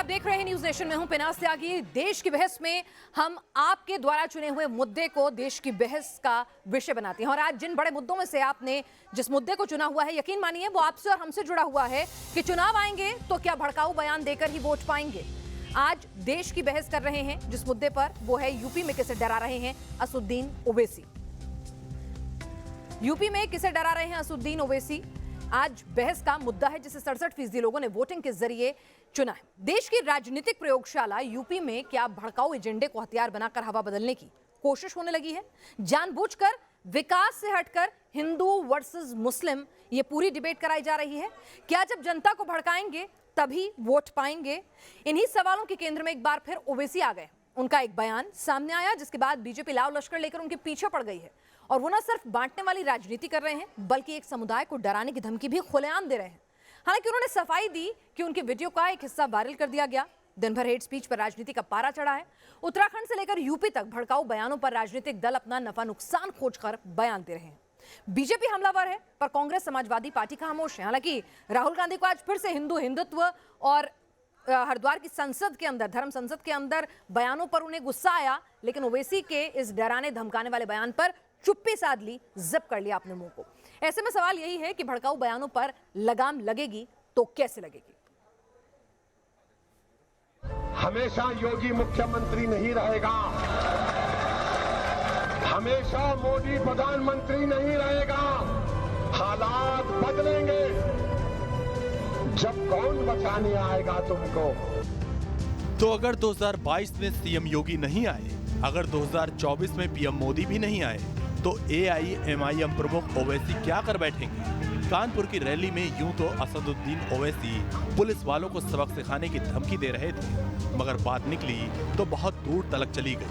आप देख रहे हैं न्यूज नेशन में हूं पिनास त्यागी। देश की बहस में हम आपके द्वारा चुने हुए मुद्दे को देश की बहस का विषय बनाते हैं और आज जिन बड़े मुद्दों में से आपने जिस मुद्दे को चुना हुआ है, यकीन मानिए वो आपसे और हमसे जुड़ा हुआ है कि चुनाव आएंगे तो क्या भड़काऊ बयान देकर ही वोट पाएंगे। आज देश की बहस कर रहे हैं जिस मुद्दे पर, वो है यूपी में किसे डरा रहे हैं असदुद्दीन ओवैसी। यूपी में किसे डरा रहे हैं असदुद्दीन ओवैसी आज बहस का मुद्दा है, जिसे 67% लोगों ने वोटिंग के जरिए चुना है। देश की राजनीतिक प्रयोगशाला यूपी में क्या भड़काऊ एजेंडे को हथियार बनाकर हवा बदलने की कोशिश होने लगी है? जानबूझकर विकास से हटकर हिंदू वर्सेस मुस्लिम ये पूरी डिबेट कराई जा रही है। क्या जब जनता को भड़काएंगे तभी वोट पाएंगे? इन्हीं सवालों के केंद्र में एक बार फिर ओवैसी आ गए। उनका एक बयान सामने आया जिसके बाद बीजेपी लाव लश्कर लेकर उनके पीछे पड़ गई है और वो न सिर्फ बांटने वाली राजनीति कर रहे हैं बल्कि एक समुदाय को डराने की धमकी भी खुलेआम दे रहे हैं। हालांकि उन्होंने सफाई दी कि उनके वीडियो का एक हिस्सा वायरल कर दिया गया। दिन भर हेट स्पीच पर राजनीति का पारा चढ़ा है। उत्तराखंड से लेकर यूपी तक भड़काऊ बयानों पर राजनीतिक दल अपना नफा नुकसान खोजकर बयान दे रहे हैं। बीजेपी हमलावर है पर कांग्रेस समाजवादी पार्टी खामोश है। हालांकि राहुल गांधी को आज फिर से हिंदुत्व और हरिद्वार की संसद के अंदर, धर्म संसद के अंदर बयानों पर उन्हें गुस्सा आया, लेकिन ओवैसी के इस डराने धमकाने वाले बयान पर चुप्पी साध ली, जिप कर लिया अपने मुंह को। ऐसे में सवाल यही है कि भड़काऊ बयानों पर लगाम लगेगी तो कैसे लगेगी? हमेशा योगी मुख्यमंत्री नहीं रहेगा, हमेशा मोदी प्रधानमंत्री नहीं रहेगा। हालात बदलेंगे। जब कौन बचाने आएगा तुमको? तो अगर 2022 में सीएम योगी नहीं आए, अगर 2024 में पीएम मोदी भी नहीं आए, तो AIMIM प्रमुख ओवैसी क्या कर बैठेंगे? कानपुर की रैली में यूं तो असदुद्दीन ओवैसी पुलिस वालों को सबक सिखाने की धमकी दे रहे थे, मगर बात निकली तो बहुत दूर तलक चली गई।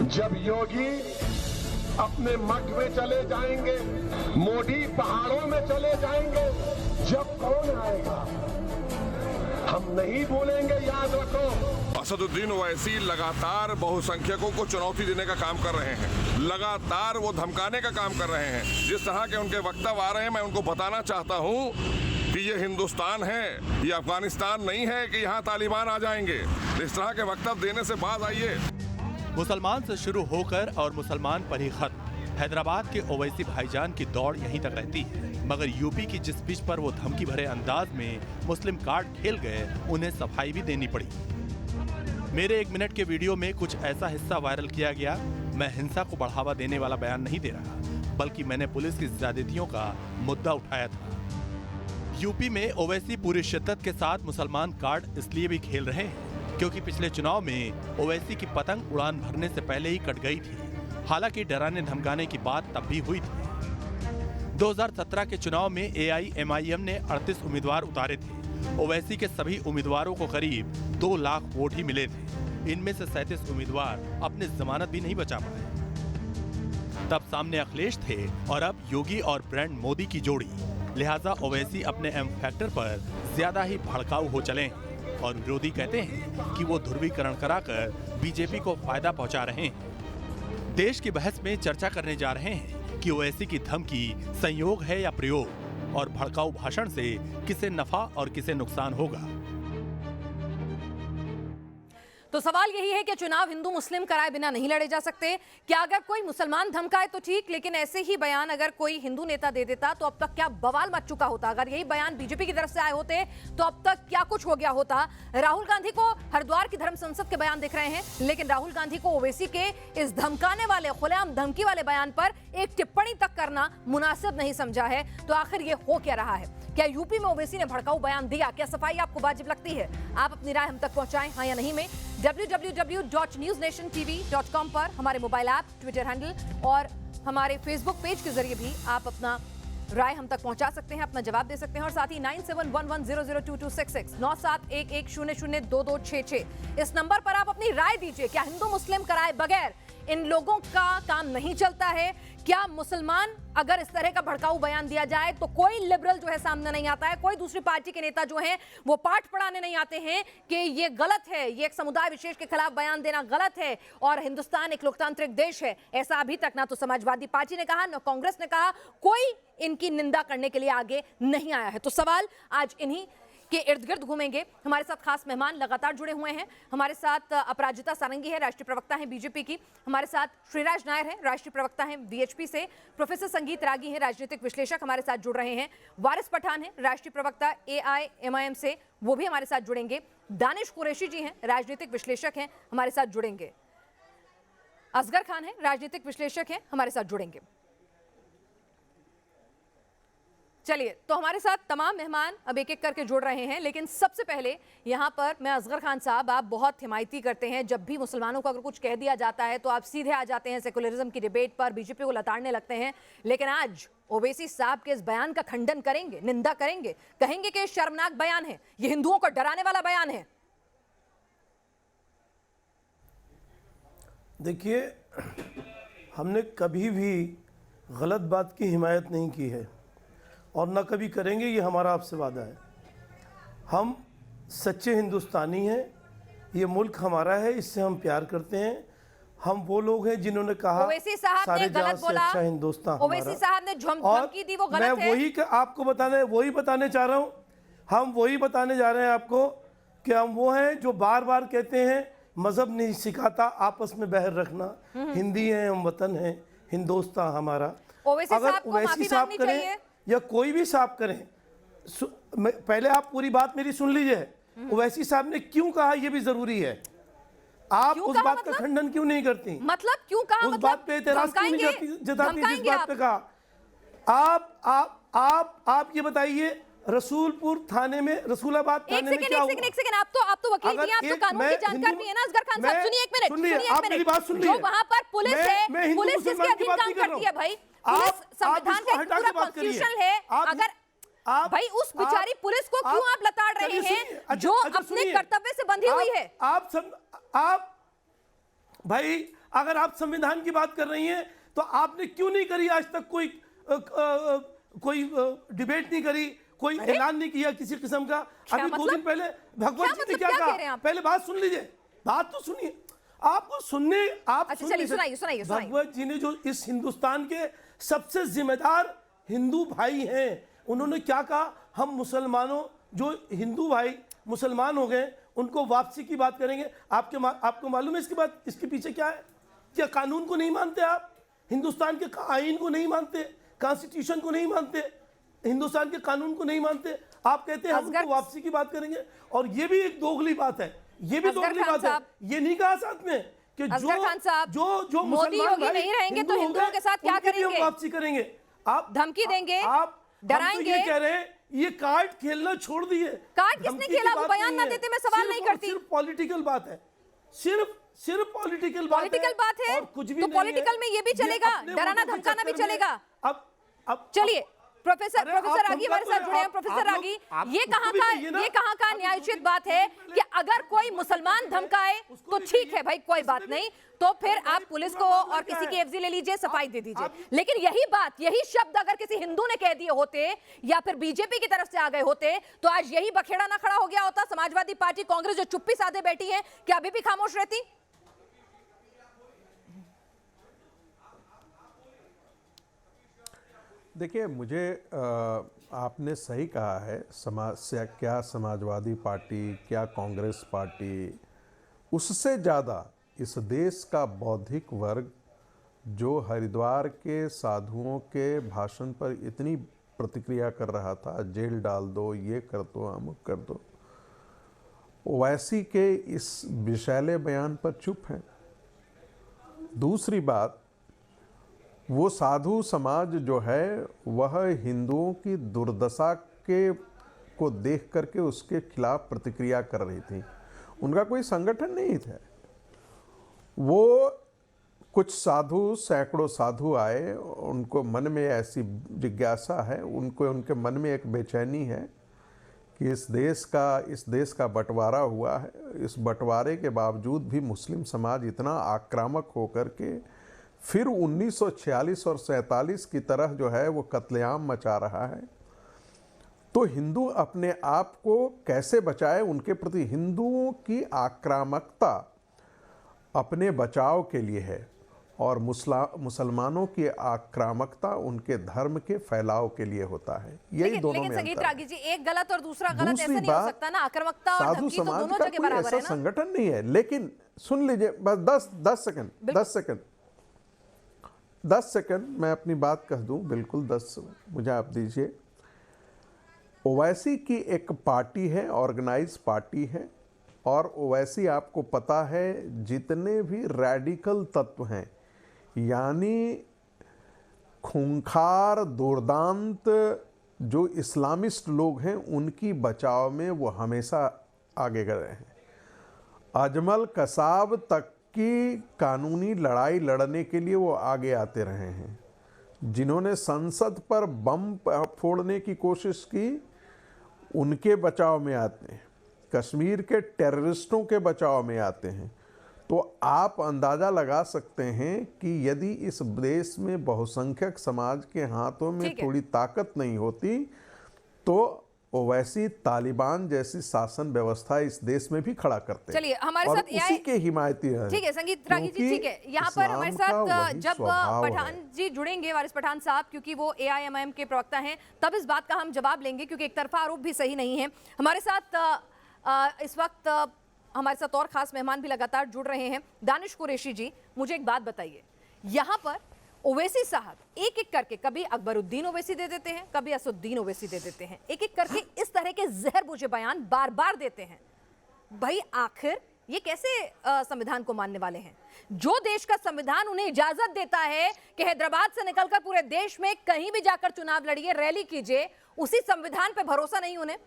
जब योगी अपने मठ में चले जाएंगे, मोदी पहाड़ों में चले जाएंगे, जब कौन आएगा? हम नहीं भूलेंगे, याद रखो। असदुद्दीन ओवैसी लगातार बहुसंख्यकों को चुनौती देने का काम कर रहे हैं, लगातार वो धमकाने का काम कर रहे हैं। जिस तरह के उनके वक्तव्य आ रहे हैं, मैं उनको बताना चाहता हूं कि ये हिंदुस्तान है, ये अफगानिस्तान नहीं है कि यहाँ तालिबान आ जाएंगे। इस तरह के वक्तव्य देने से बाज आइए। मुसलमान से शुरू होकर और मुसलमान पर ही खत्म, हैदराबाद के ओवैसी भाईजान की दौड़ यहीं तक रहती है। मगर यूपी की जिस पिच पर वो धमकी भरे अंदाज में मुस्लिम कार्ड खेल गए, उन्हें सफाई भी देनी पड़ी। मेरे 1 मिनट के वीडियो में कुछ ऐसा हिस्सा वायरल किया गया। मैं हिंसा को बढ़ावा देने वाला बयान नहीं दे रहा, बल्कि मैंने पुलिस की ज्यादतियों का मुद्दा उठाया था। यूपी में ओवैसी पूरी शिद्दत के साथ मुसलमान कार्ड इसलिए भी खेल रहे हैं क्योंकि पिछले चुनाव में ओवैसी की पतंग उड़ान भरने से पहले ही कट गई थी। हालांकि डराने धमकाने की बात तब भी हुई थी। 2017 के चुनाव में AIMIM ने 38 उम्मीदवार उतारे थे। ओवैसी के सभी उम्मीदवारों को करीब 2 लाख वोट ही मिले थे। इनमें से 37 उम्मीदवार अपने जमानत भी नहीं बचा पाए। तब सामने अखिलेश थे और अब योगी और ब्रांड मोदी की जोड़ी। लिहाजा ओवैसी अपने एम फैक्टर पर ज्यादा ही भड़काऊ हो चले हैं और विरोधी कहते हैं कि वो ध्रुवीकरण कराकर बीजेपी को फायदा पहुंचा रहे हैं। देश की बहस में चर्चा करने जा रहे हैं कि ओवैसी की धमकी संयोग है या प्रयोग, और भड़काऊ भाषण से किसे नफा और किसे नुकसान होगा। तो सवाल यही है कि चुनाव हिंदू मुस्लिम कराए बिना नहीं लड़े जा सकते। क्या अगर कोई मुसलमान धमकाए तो ठीक, लेकिन ऐसे ही बयान अगर कोई हिंदू नेता दे देता तो अब तक क्या बवाल मच चुका होता। अगर यही बयान बीजेपी की तरफ से आए होते तो अब तक क्या कुछ हो गया होता। राहुल गांधी को हरिद्वार की धर्म संसद के बयान दिख रहे हैं, लेकिन राहुल गांधी को ओवैसी के इस धमकाने वाले, खुलेआम धमकी वाले बयान पर एक टिप्पणी तक करना मुनासिब नहीं समझा है। तो आखिर ये हो क्या रहा है? क्या यूपी में ओवैसी ने भड़काऊ बयान दिया? क्या सफाई आपको वाजिब लगती है? आप अपनी राय हम तक पहुंचाएं, हाँ या नहीं में www.newsnationtv.com पर हमारे मोबाइल ऐप, ट्विटर हैंडल और हमारे फेसबुक पेज के जरिए भी आप अपना राय हम तक पहुंचा सकते हैं, अपना जवाब दे सकते हैं। और साथ ही 9711002266 9711002266 इस नंबर पर आप अपनी राय दीजिए। क्या हिंदू मुस्लिम कराए बगैर इन लोगों का काम नहीं चलता है? क्या मुसलमान अगर इस तरह का भड़काऊ बयान दिया जाए तो कोई लिबरल जो है सामने नहीं आता है, कोई दूसरी पार्टी के नेता जो हैं वो पाठ पढ़ाने नहीं आते हैं कि ये गलत है, ये एक समुदाय विशेष के खिलाफ बयान देना गलत है और हिंदुस्तान एक लोकतांत्रिक देश है। ऐसा अभी तक ना तो समाजवादी पार्टी ने कहा, ना कांग्रेस ने कहा, कोई इनकी निंदा करने के लिए आगे नहीं आया है। तो सवाल आज इन्हीं के इर्द गिर्द घूमेंगे। हमारे साथ खास मेहमान लगातार जुड़े हुए हैं। हमारे साथ अपराजिता सारंगी है, राष्ट्रीय प्रवक्ता हैं बीजेपी की। हमारे साथ श्रीराज नायर हैं, राष्ट्रीय प्रवक्ता हैं वीएचपी से। प्रोफेसर संगीत रागी हैं, राजनीतिक विश्लेषक, हमारे साथ जुड़ रहे हैं। वारिस पठान हैं, राष्ट्रीय प्रवक्ता एआईएमआईएम से, वो भी हमारे साथ जुड़ेंगे। दानिश कुरैशी जी हैं, राजनीतिक विश्लेषक हैं, हमारे साथ जुड़ेंगे। असगर खान हैं, राजनीतिक विश्लेषक हैं, हमारे साथ जुड़ेंगे। चलिए, तो हमारे साथ तमाम मेहमान अब एक एक करके जुड़ रहे हैं, लेकिन सबसे पहले यहाँ पर मैं असगर खान साहब, आप बहुत हिमायती करते हैं। जब भी मुसलमानों को अगर कुछ कह दिया जाता है तो आप सीधे आ जाते हैं सेकुलरिज्म की डिबेट पर, बीजेपी को लताड़ने लगते हैं। लेकिन आज ओवैसी साहब के इस बयान का खंडन करेंगे, निंदा करेंगे, कहेंगे कि शर्मनाक बयान है, ये हिंदुओं को डराने वाला बयान है। देखिए, हमने कभी भी गलत बात की हिमायत नहीं की है और न कभी करेंगे, ये हमारा आपसे वादा है। हम सच्चे हिंदुस्तानी हैं, ये मुल्क हमारा है, इससे हम प्यार करते हैं। हम वो लोग हैं जिन्होंने कहा ओवैसी साहब ने सारे जहां गलत से बोला, अच्छा हिंदुस्तान ओवैसी हमारा। साहब ने धमकी दी, वो गलत है। मैं आपको वही बताने चाह रहा हूँ। हम वही बताने जा रहे हैं आपको कि हम वो हैं जो बार बार कहते हैं मजहब नहीं सिखाता आपस में बहर रखना, हिंदी हैं हम, वतन है हिंदुस्तान हमारा। ओवैसी अगर साहब को ओवैसी माफी साहब मांगनी करें चाहिए। या कोई भी साहब करें, पहले आप पूरी बात मेरी सुन लीजिए। ओवैसी साहब ने क्यों कहा ये भी जरूरी है। आप उस बात का खंडन क्यों नहीं करती? मतलब क्यों कहा? उस बात पे एतराज क्यों नहीं जताती जिस बात पे कहा? आप ये बताइए, रसूलपुर थाने में, रसूलाबाद थाने में क्या हुआ? एक सेकंड, आप तो वकील भी हैं, आप तो कानून की जानकार भी है ना असगर खान साहब। सुनिए एक मिनट, आप मेरी बात सुन लीजिए। जो वहां पर पुलिस है, पुलिस किसके अधीन काम करती है भाई? पुलिस संविधान का पूरा कॉन्स्टिट्यूशन है। अगर भाई उस बेचारी पुलिस को क्यों आप लताड़ रहे हैं जो अपने कर्तव्य से बंधी हुई है? आप भाई, अगर आप संविधान की बात कर रही हैं तो आपने क्यों नहीं करी आज तक? कोई डिबेट नहीं करी, कोई ऐलान नहीं किया किसी किस्म का। अभी 2 दिन पहले भगवत जी ने क्या कहा? पहले बात सुन लीजिए, बात तो सुनिए। आपको सुनने, आप सुनाइए। भगवत जी ने जो इस हिंदुस्तान के सबसे जिम्मेदार हिंदू भाई हैं, उन्होंने क्या कहा? हम मुसलमानों, जो हिंदू भाई मुसलमान हो गए, उनको वापसी की बात करेंगे। आपको मालूम है इसकी बात, इसके पीछे क्या है? क्या कानून को नहीं मानते आप? हिंदुस्तान के आईन को नहीं मानते, कॉन्स्टिट्यूशन को नहीं मानते, हिंदुस्तान के कानून को नहीं मानते। आप कहते हैं हम उनको वापसी की बात करेंगे। और ये भी एक दोगली बात है, ये भी दोगली बात है। ये नहीं कहा साथ में कि जो मोदी योगी नहीं रहेंगे तो हिंदुओं के साथ क्या करेंगे? वापसी करेंगे। आप धमकी देंगे, आप डराएंगे। ये कह रहे हैं ये कार्ड खेलना छोड़ दिए। कार्ड किसने खेला? वो बयान ना देते मैं सवाल नहीं करती। सिर्फ पॉलिटिकल बात है, सिर्फ पॉलिटिकल बात है। और कुछ भी तो पॉलिटिकल में ये भी चलेगा, डराना धमकाना भी चलेगा। अब चलिए, प्रोफेसर रागी हमारे साथ जुड़े हैं। प्रोफेसर रागी, ये कहाँ का न्यायोचित बात है कि अगर कोई मुसलमान धमकाए तो ठीक है भाई, कोई बात नहीं, तो फिर आप पुलिस को और किसी की एफजी ले लीजिए, सफाई दे दीजिए। लेकिन यही शब्द अगर किसी हिंदू ने कह दिए होते या फिर बीजेपी की तरफ से आ गए होते तो आज यही बखेड़ा ना खड़ा हो गया होता? समाजवादी पार्टी, कांग्रेस जो चुप्पी साधे बैठी है, क्या अभी भी खामोश रहती? देखिए, मुझे आपने सही कहा है। क्या समाजवादी पार्टी, क्या कांग्रेस पार्टी, उससे ज़्यादा इस देश का बौद्धिक वर्ग जो हरिद्वार के साधुओं के भाषण पर इतनी प्रतिक्रिया कर रहा था, जेल डाल दो, ये कर दो, अमुक कर दो, ओवैसी के इस विषैले बयान पर चुप है। दूसरी बात, वो साधु समाज जो है वह हिंदुओं की दुर्दशा को देख करके उसके खिलाफ प्रतिक्रिया कर रही थी। उनका कोई संगठन नहीं था। वो कुछ साधु, सैकड़ों साधु आए, उनको मन में ऐसी जिज्ञासा है, उनके मन में एक बेचैनी है कि इस देश का बंटवारा हुआ है। इस बंटवारे के बावजूद भी मुस्लिम समाज इतना आक्रामक होकर के फिर 1946 और 47 की तरह जो है वो कत्लेआम मचा रहा है। तो हिंदू अपने आप को कैसे बचाए, उनके प्रति हिंदुओं की आक्रामकता अपने बचाव के लिए है। और मुसलमानों की आक्रामकता उनके धर्म के फैलाव के लिए होता है। यही दोनों लेकिन में संगीत अंतर है। रागी जी, एक गलत और दूसरा गलत ऐसा दूसरी नहीं हो बात, सकता ना। आक्रामकता और साधु धमकी तो समाज दोनों का जगह कोई बराबर ऐसा है ना। संगठन नहीं है। लेकिन सुन लीजिए बस 10 सेकंड मैं अपनी बात कह दूं, बिल्कुल 10 मुझे आप दीजिए। ओवैसी की एक पार्टी है, ऑर्गेनाइज पार्टी है, और ओवैसी आपको पता है जितने भी रैडिकल तत्व हैं, यानी खूंखार दुर्दांत जो इस्लामिस्ट लोग हैं, उनकी बचाव में वो हमेशा आगे गए हैं। अजमल कसाब तक की कानूनी लड़ाई लड़ने के लिए वो आगे आते रहे हैं। जिन्होंने संसद पर बम फोड़ने की कोशिश की, उनके बचाव में आते हैं। कश्मीर के टेररिस्टों के बचाव में आते हैं। तो आप अंदाज़ा लगा सकते हैं कि यदि इस देश में बहुसंख्यक समाज के हाथों में थोड़ी ताकत नहीं होती तो ओवैसी तालिबान जैसी शासन व्यवस्था इस देश में भी खड़ा करते। चलिए हमारे साथ उसी के हिमायती हैं। ठीक है संगीत रागी जी, ठीक है। यहाँ पर हमारे साथ जब पठान जी जुड़ेंगे, वारिस पठान साहब, क्योंकि वो AIMIM के प्रवक्ता हैं, तब इस बात का हम जवाब लेंगे, क्योंकि एक तरफा आरोप भी सही नहीं है। हमारे साथ इस वक्त हमारे साथ और खास मेहमान भी लगातार जुड़ रहे हैं। दानिश कुरैशी जी, मुझे एक बात बताइए, यहाँ पर ओवैसी साहब एक एक करके कभी अकबरुद्दीन ओवैसी दे देते हैं, कभी असदुद्दीन ओवैसी दे देते हैं, एक एक करके इस तरह के जहर बुझे बयान बार बार देते हैं। भाई आखिर ये कैसे संविधान को मानने वाले हैं? जो देश का संविधान उन्हें इजाजत देता है कि हैदराबाद से निकलकर पूरे देश में कहीं भी जाकर चुनाव लड़िए, रैली कीजिए, उसी संविधान पे भरोसा नहीं उन्हें?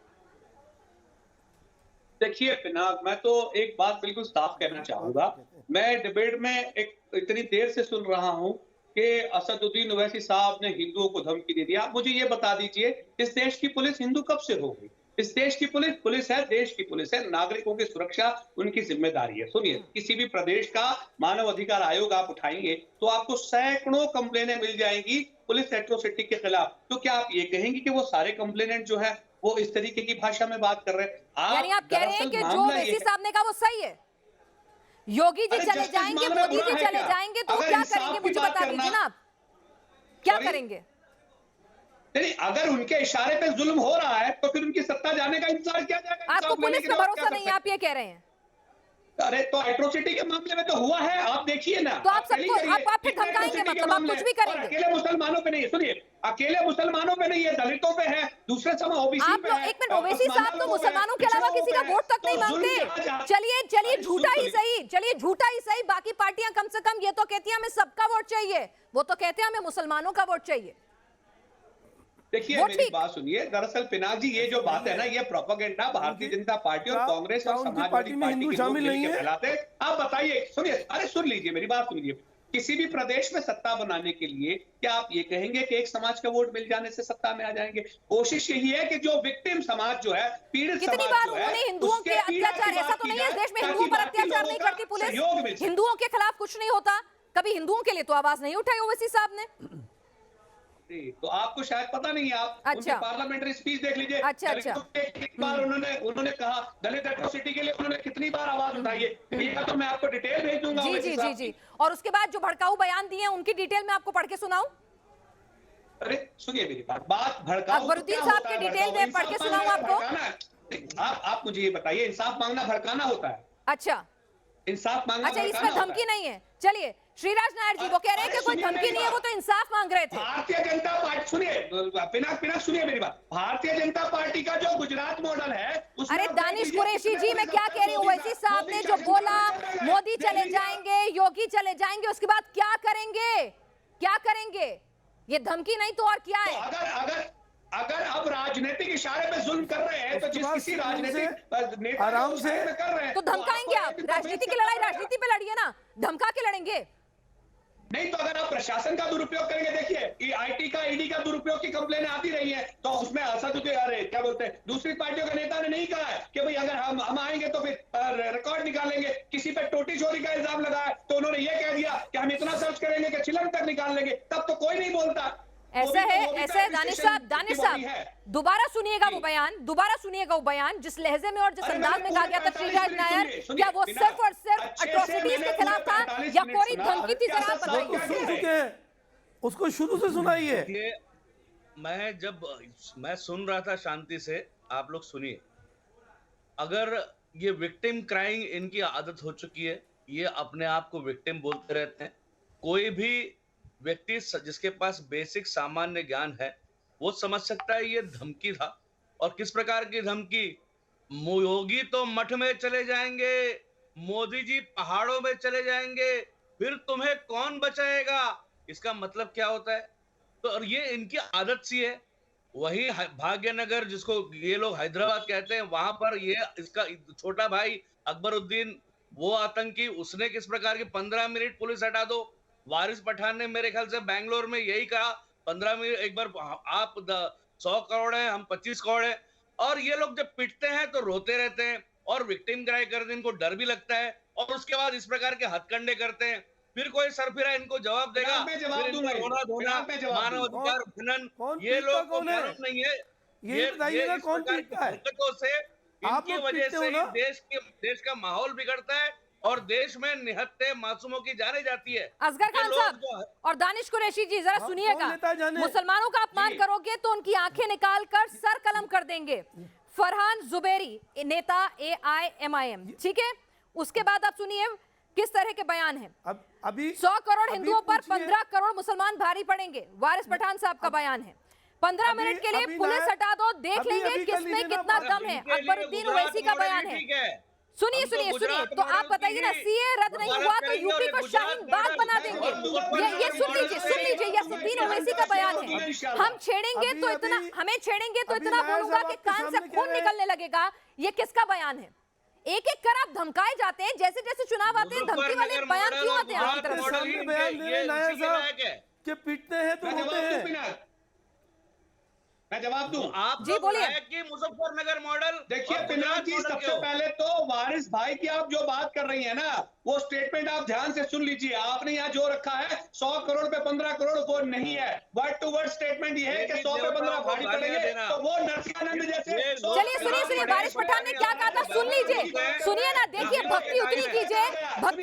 देखिए पिनाक, मैं तो एक बात बिल्कुल साफ कहना चाहूंगा। मैं डिबेट में एक इतनी देर से सुन रहा हूं कि असदुद्दीन ओवैसी साहब ने हिंदुओं को धमकी दे दी। आप मुझे ये बता दीजिए, इस देश की पुलिस हिंदू कब से हो गई? इस देश की पुलिस है, देश की पुलिस है, नागरिकों की सुरक्षा उनकी जिम्मेदारी है। सुनिए, किसी भी प्रदेश का मानव अधिकार आयोग आप उठाएंगे तो आपको सैकड़ों कंप्लेनें मिल जाएंगी पुलिस एट्रोसिटी के खिलाफ। तो क्या आप ये कहेंगे कि वो सारे कंप्लेनेंट जो है वो इस तरीके की भाषा में बात कर रहे हैं? यानी आप कह रहे हैं कि जो ओवैसी साहब ने कहा वो सही है? योगी जी चले जाएंगे, मोदी जी चले जाएंगे, तो क्या करेंगे मुझे बता दीजिए ना, आप क्या करेंगे? नहीं, अगर उनके इशारे पे जुल्म हो रहा है तो फिर उनकी सत्ता जाने का इंतजार किया जाएगा। आपको पुलिस पे भरोसा नहीं है, आप ये कह रहे हैं? अरे तो एट्रोसिटी के मामले में तो हुआ है, आप देखिए ना। तो आप सबको आप फिर धमकाएंगे, मतलब आप कुछ भी करेंगे? अकेले मुसलमानों पे नहीं है, सुनिए, अकेले मुसलमानों पे नहीं है, दलितों पे है, दूसरे समय ओबीसी पे है। एक मिनट, ओवैसी साहब तो मुसलमानों के अलावा किसी का वोट तक नहीं मांगते। चलिए झूठा ही सही, चलिए झूठा ही सही, बाकी पार्टियां कम से कम ये तो कहती हैं हमें सबका वोट चाहिए, वो तो कहते हैं हमें मुसलमानों का वोट चाहिए। देखिए मेरी बात सुनिए, दरअसल पिनाक जी ये जो बात है ना, ये प्रोपेगेंडा भारतीय जनता पार्टी और कांग्रेस और समाजवादी पार्टी में हिंदू शामिल नहीं है फैलाते। आप बताइए, सुनिए, अरे सुन लीजिए मेरी बात सुनिए। किसी भी प्रदेश में सत्ता बनाने के लिए क्या आप ये कहेंगे कि एक समाज का वोट मिल जाने से सत्ता में आ जाएंगे? कोशिश यही है कि जो विक्टिम समाज जो है, पीड़ित समाज जो है, कितनी बार उन्होंने हिंदुओं के अत्याचार, ऐसा तो नहीं है इस देश में हिंदुओं पर अत्याचार नहीं करती पुलिस, हिंदुओं के खिलाफ कुछ नहीं होता, कभी हिंदुओं के लिए तो आवाज नहीं उठाई ओवैसी साहब ने। तो आपको शायद पता नहीं है, आप उनके पार्लियामेंट्री स्पीच देख लीजिए। एक बार उन्होंने कहा दलित एट्रोसिटी के लिए उन्होंने कितनी बार आवाज उठाई है, ये तो मैं आपको डिटेल भेज दूंगा। जी। और उसके बाद जो भड़काऊ बयान दिए उनकी डिटेल में आपको पढ़ के सुनाऊं? अरे सुनिए मेरी बात भड़काऊ अकबरुद्दीन साहब की डिटेल में पढ़ के सुनाऊं आपको? आप मुझे ये बताइए, इंसाफ मांगना भड़काना होता है? अच्छा, इंसाफ मांगना, अच्छा इसमें धमकी नहीं है। चलिए श्रीराज नायर जी वो कह रहे हैं कि कोई धमकी नहीं है, वो तो इंसाफ मांग रहे थे। भारतीय जनता पार्टी, सुनिए पिनाक सुनिए मेरी बात, भारतीय जनता पार्टी का जो गुजरात मॉडल है। अरे दानिश कुरैशी जी, मैं क्या कह रही हूँ, ओवैसी साहब ने जो बोला मोदी चले जाएंगे, योगी चले जाएंगे, उसके बाद क्या करेंगे? क्या करेंगे? ये धमकी नहीं तो और क्या है? अगर अब राजनीतिक इशारे पे जुल्म कर रहे हैं तो जिस किसी राजनीतिक नेता आराम से कर रहे हैं तो धमकाएंगे आप? राजनीति की लड़ाई राजनीति पे लड़िए ना, धमका के लड़ेंगे नहीं। तो अगर आप प्रशासन का दुरुपयोग करेंगे, देखिए आईटी का, ईडी का दुरुपयोग की कंप्लेनें आती रही है, तो उसमें अरे क्या बोलते हैं, दूसरी पार्टियों के नेता ने नहीं कहा है कि भाई अगर हम आएंगे तो फिर रिकॉर्ड निकालेंगे। किसी पे टोटी चोरी का इल्जाम लगाया तो उन्होंने ये कह दिया कि हम इतना सर्च करेंगे कि चिलम तक निकाल लेंगे, तब तो कोई नहीं बोलता। ऐसा है दानिश साहब दोबारा सुनिएगा वो बयान जिस लहजे में और जिस अंदाज में कहा गया था श्रीजात नायर, क्या वो सिर्फ और सिर्फ अट्रॉसिटीज के खिलाफ था या कोई धमकी थी? जरा आप बताइए। उसको शुरू से सुनाइए। मैं सुन रहा था शांति से, आप लोग सुनिए। अगर ये विक्टिम क्राइंग इनकी आदत हो चुकी है, ये अपने आप को विक्टिम बोलते रहते हैं। कोई भी व्यक्ति जिसके पास बेसिक सामान्य ज्ञान है वो समझ सकता है ये धमकी था। और किस प्रकार की धमकी? योगी तो मठ में चले जाएंगे, मोदी जी पहाड़ों में चले जाएंगे, फिर तुम्हें कौन बचाएगा। इसका मतलब क्या होता है? तो और ये इनकी आदत सी है। वही भाग्यनगर, जिसको ये लोग हैदराबाद कहते हैं, वहां पर ये इसका छोटा भाई अकबरुद्दीन, वो आतंकी, उसने किस प्रकार की 15 मिनट पुलिस हटा दो। वारिस पठान ने मेरे ख्याल से बैंगलोर में यही कहा, 15 मिनट एक बार आप 100 करोड़ है, हम 25 करोड़ है। और ये लोग जब पिटते हैं तो रोते रहते हैं और विक्टिम क्राई करते हैं, इनको डर भी लगता है। और उसके बाद इस प्रकार के हथकंडे करते हैं, फिर कोई सरफिरा इनको जवाब देगा, फिर इनको रोना धोना, मानव अधिकार हनन, ये लोग को मालूम नहीं है। ये बताइएगा कौन पीटता है? से इनकी वजह से देश का माहौल बिगड़ता है और देश में निहत्थे मासूमों की जाने जाती है। असगर खान साहब और दानिश कुरैशी जी, जरा सुनिएगा। मुसलमानों का अपमान करोगे तो उनकी आंखें निकाल कर सर कलम कर देंगे। फरहान जुबैरी, नेता AIMIM, ठीक है। उसके बाद आप सुनिए किस तरह के बयान हैं। अभी 100 करोड़ हिंदुओं पर 15 करोड़ मुसलमान भारी पड़ेंगे, वारिस पठान साहब का बयान है। 15 मिनट के लिए पुलिस हटा दो, देख लेंगे किसमें कितना दम है। अकबरुद्दीन ओवैसी का बयान है। सुनिए तो आप बताइए ना, CA रद्द नहीं हुआ तो यूपी को शाहीन बाग बना देंगे। ये सुन लीजिए, यासुद्दीन ओवैसी का बयान है। हम छेड़ेंगे तो इतना, हमें छेड़ेंगे तो इतना बोलूंगा कि कान से खून निकलने लगेगा। ये किसका बयान है? एक एक कर आप धमकाए जाते हैं, जैसे जैसे चुनाव आते हैं धमकी वाले बयान क्यों आते हैं आपकी तरफ से? बयान दे रहे नायर साहब कि पीटते हैं तो रोते हैं। मैं जवाब दूं? आप जी बोलिए। कि मुजफ्फरनगर मॉडल देखिए पिनाक जी, सबसे पहले तो वारिस भाई की आप जो बात कर रही हैं ना, वो स्टेटमेंट आप ध्यान से सुन लीजिए। आपने यहाँ जो रखा है 100 करोड़ पे 15 करोड़, वो नहीं है। वर्ड टू वर्ड स्टेटमेंट ये है कि 100 पे 15 भारी पड़ेंगे, तो वो नरसिंहानंद जैसे। चलिए सुनिए, वारिस पठान ने क्या कहा था, सुन लीजिए, सुनिए ना। देखिए, भक्ति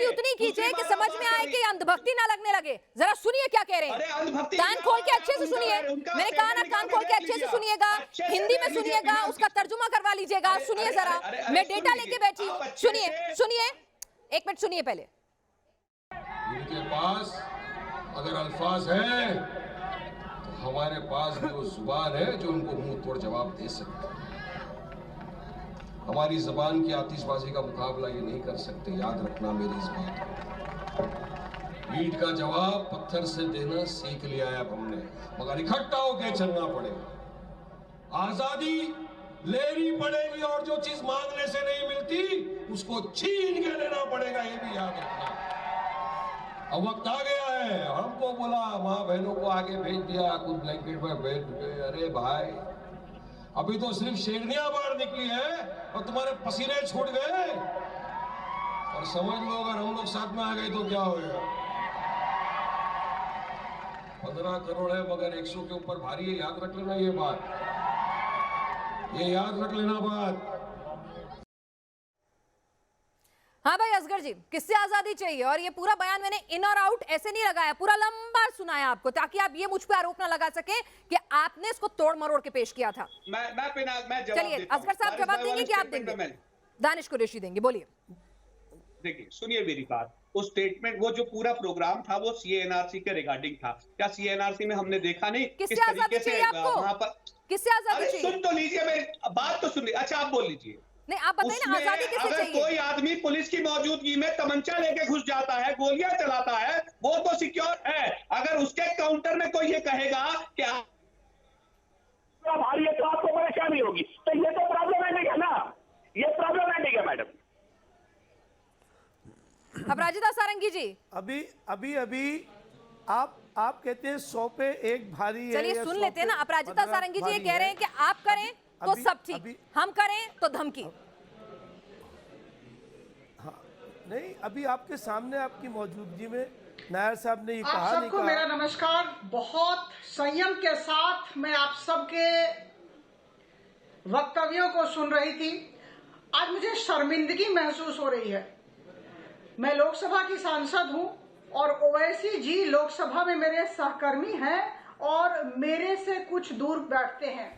उतनी कीजिए कि समझ में आए कि अंधभक्ति ना लगने लगे। जरा सुनिए क्या कह रहे हैं, कान खोल के अच्छे से सुनिए। मैंने कहा ना, कान खोल के अच्छे से सुनिएगा, हिंदी में सुनिएगा, उसका तर्जुमा करवा लीजिएगा। सुनिए जरा, मैं डेटा लेके बैठी हूँ। सुनिए, एक मिनट सुनिए पहले। इनके पास अगर अल्फाज है तो हमारे पास भी वो जुबान है जो उनको मुंह तोड़ जवाब दे सकता है। हमारी जबान की आतिशबाजी का मुकाबला ये नहीं कर सकते, याद रखना मेरी इस बात को। ईंट का जवाब पत्थर से देना सीख लिया है अब हमने, मगर इकट्ठा होकर चलना पड़ेगा। आजादी लेनी पड़ेगी और जो चीज मांगने से नहीं मिलती उसको छीन के लेना पड़ेगा, ये भी याद रखना। अब वक्त आ गया है, हमको बोला माँ बहनों को आगे भेज दिया, कुछ ब्लैंकेट में भेज दिए। अरे भाई, अभी तो सिर्फ शेरनियां बाहर निकली है और तुम्हारे पसीने छूट गए। और समझ लो अगर हम लोग साथ में आ गए तो क्या होगा। 15 करोड़ है मगर 100 के ऊपर भारी है, याद रख लेना ये बात, ये याद रख लेना बात। हाँ भाई असगर जी, किससे आजादी चाहिए? और ये पूरा बयान मैंने इन और आउट ऐसे नहीं लगाया, पूरा लंबा सुनाया आपको, ताकि आप ये मुझ पे आरोप ना लगा सके कि आपने इसको तोड़ मरोड़ के पेश किया था। मैं चलिए असगर साहब जवाब देंगे कि आप देंगे? दानिश कुरैशी देंगे, बोलिए। देखिए सुनिए मेरी बात, वो स्टेटमेंट, वो जो पूरा प्रोग्राम था वो CA/NRC के रिगार्डिंग था। क्या CA/NRC में हमने देखा नहीं किससे आजादी चाहिए आपको? वहां पर किससे आजादी चाहिए? सुन तो लीजिए, मेरी बात तो सुनिए। अच्छा आप बोल लीजिए। नहीं आप बताइए ना, आजादी किससे अगर चाहिए? कोई आदमी पुलिस की मौजूदगी में तमंचा लेके घुस जाता है, गोलियां चलाता है, वो तो सिक्योर है। अगर उसके काउंटर में कोई ये कहेगा कि भाई ये तो आपको परेशानी होगी, तो ये तो प्रॉब्लमेटिक है ना, ये प्रॉब्लमेटिक है मैडम। अपराजिता सारंगी जी, अभी आप कहते हैं 100 पे 1 भारी है। चलिए सुन लेते हैं ना। अपराजिता सारंगी जी ये कह रहे हैं कि आप करें तो सब ठीक, हम करें तो धमकी। हाँ नहीं, अभी आपके सामने आपकी मौजूदगी में नायर साहब ने ये आप कहा नहीं सबको कहा। मेरा नमस्कार। बहुत संयम के साथ मैं आप सबके वक्तव्यों को सुन रही थी। आज मुझे शर्मिंदगी महसूस हो रही है। मैं लोकसभा की सांसद हूं और ओवैसी जी लोकसभा में मेरे सहकर्मी हैं और मेरे से कुछ दूर बैठते हैं।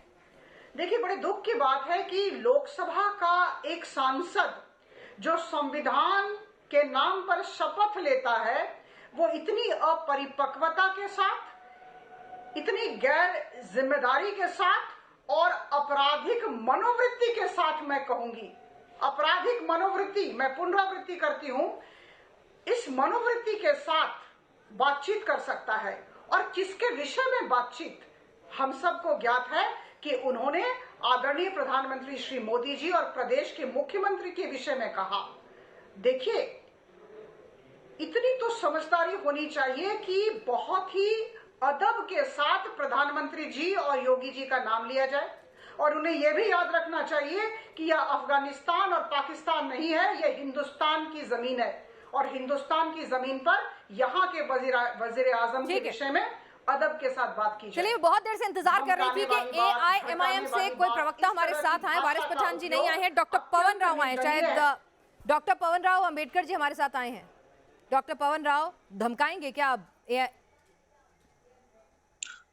देखिए, बड़े दुख की बात है कि लोकसभा का एक सांसद जो संविधान के नाम पर शपथ लेता है, वो इतनी अपरिपक्वता के साथ, इतनी गैर जिम्मेदारी के साथ और आपराधिक मनोवृत्ति के साथ, मैं कहूंगी आपराधिक मनोवृत्ति, मैं पुनरावृत्ति करती हूं, इस मनोवृत्ति के साथ बातचीत कर सकता है। और किसके विषय में बातचीत, हम सबको ज्ञात है कि उन्होंने आदरणीय प्रधानमंत्री श्री मोदी जी और प्रदेश के मुख्यमंत्री के विषय में कहा। देखिए, इतनी तो समझदारी होनी चाहिए कि बहुत ही अदब के साथ प्रधानमंत्री जी और योगी जी का नाम लिया जाए, और उन्हें यह भी याद रखना चाहिए कि यह अफगानिस्तान और पाकिस्तान नहीं है, यह हिंदुस्तान की जमीन है और हिंदुस्तान की जमीन पर यहाँ के वजीर आजम के विषय में अदब के साथ बात की जाए। चलिए, बहुत देर से इंतजार कर रही थी कि AIMIM से कोई प्रवक्ता हमारे साथ आए। वारिस पठान जी नहीं आए हैं, डॉक्टर पवन राव आए, शायद डॉक्टर पवन राव अंबेडकर जी हमारे साथ आए हैं। डॉक्टर पवन राव, धमकाएंगे क्या अब?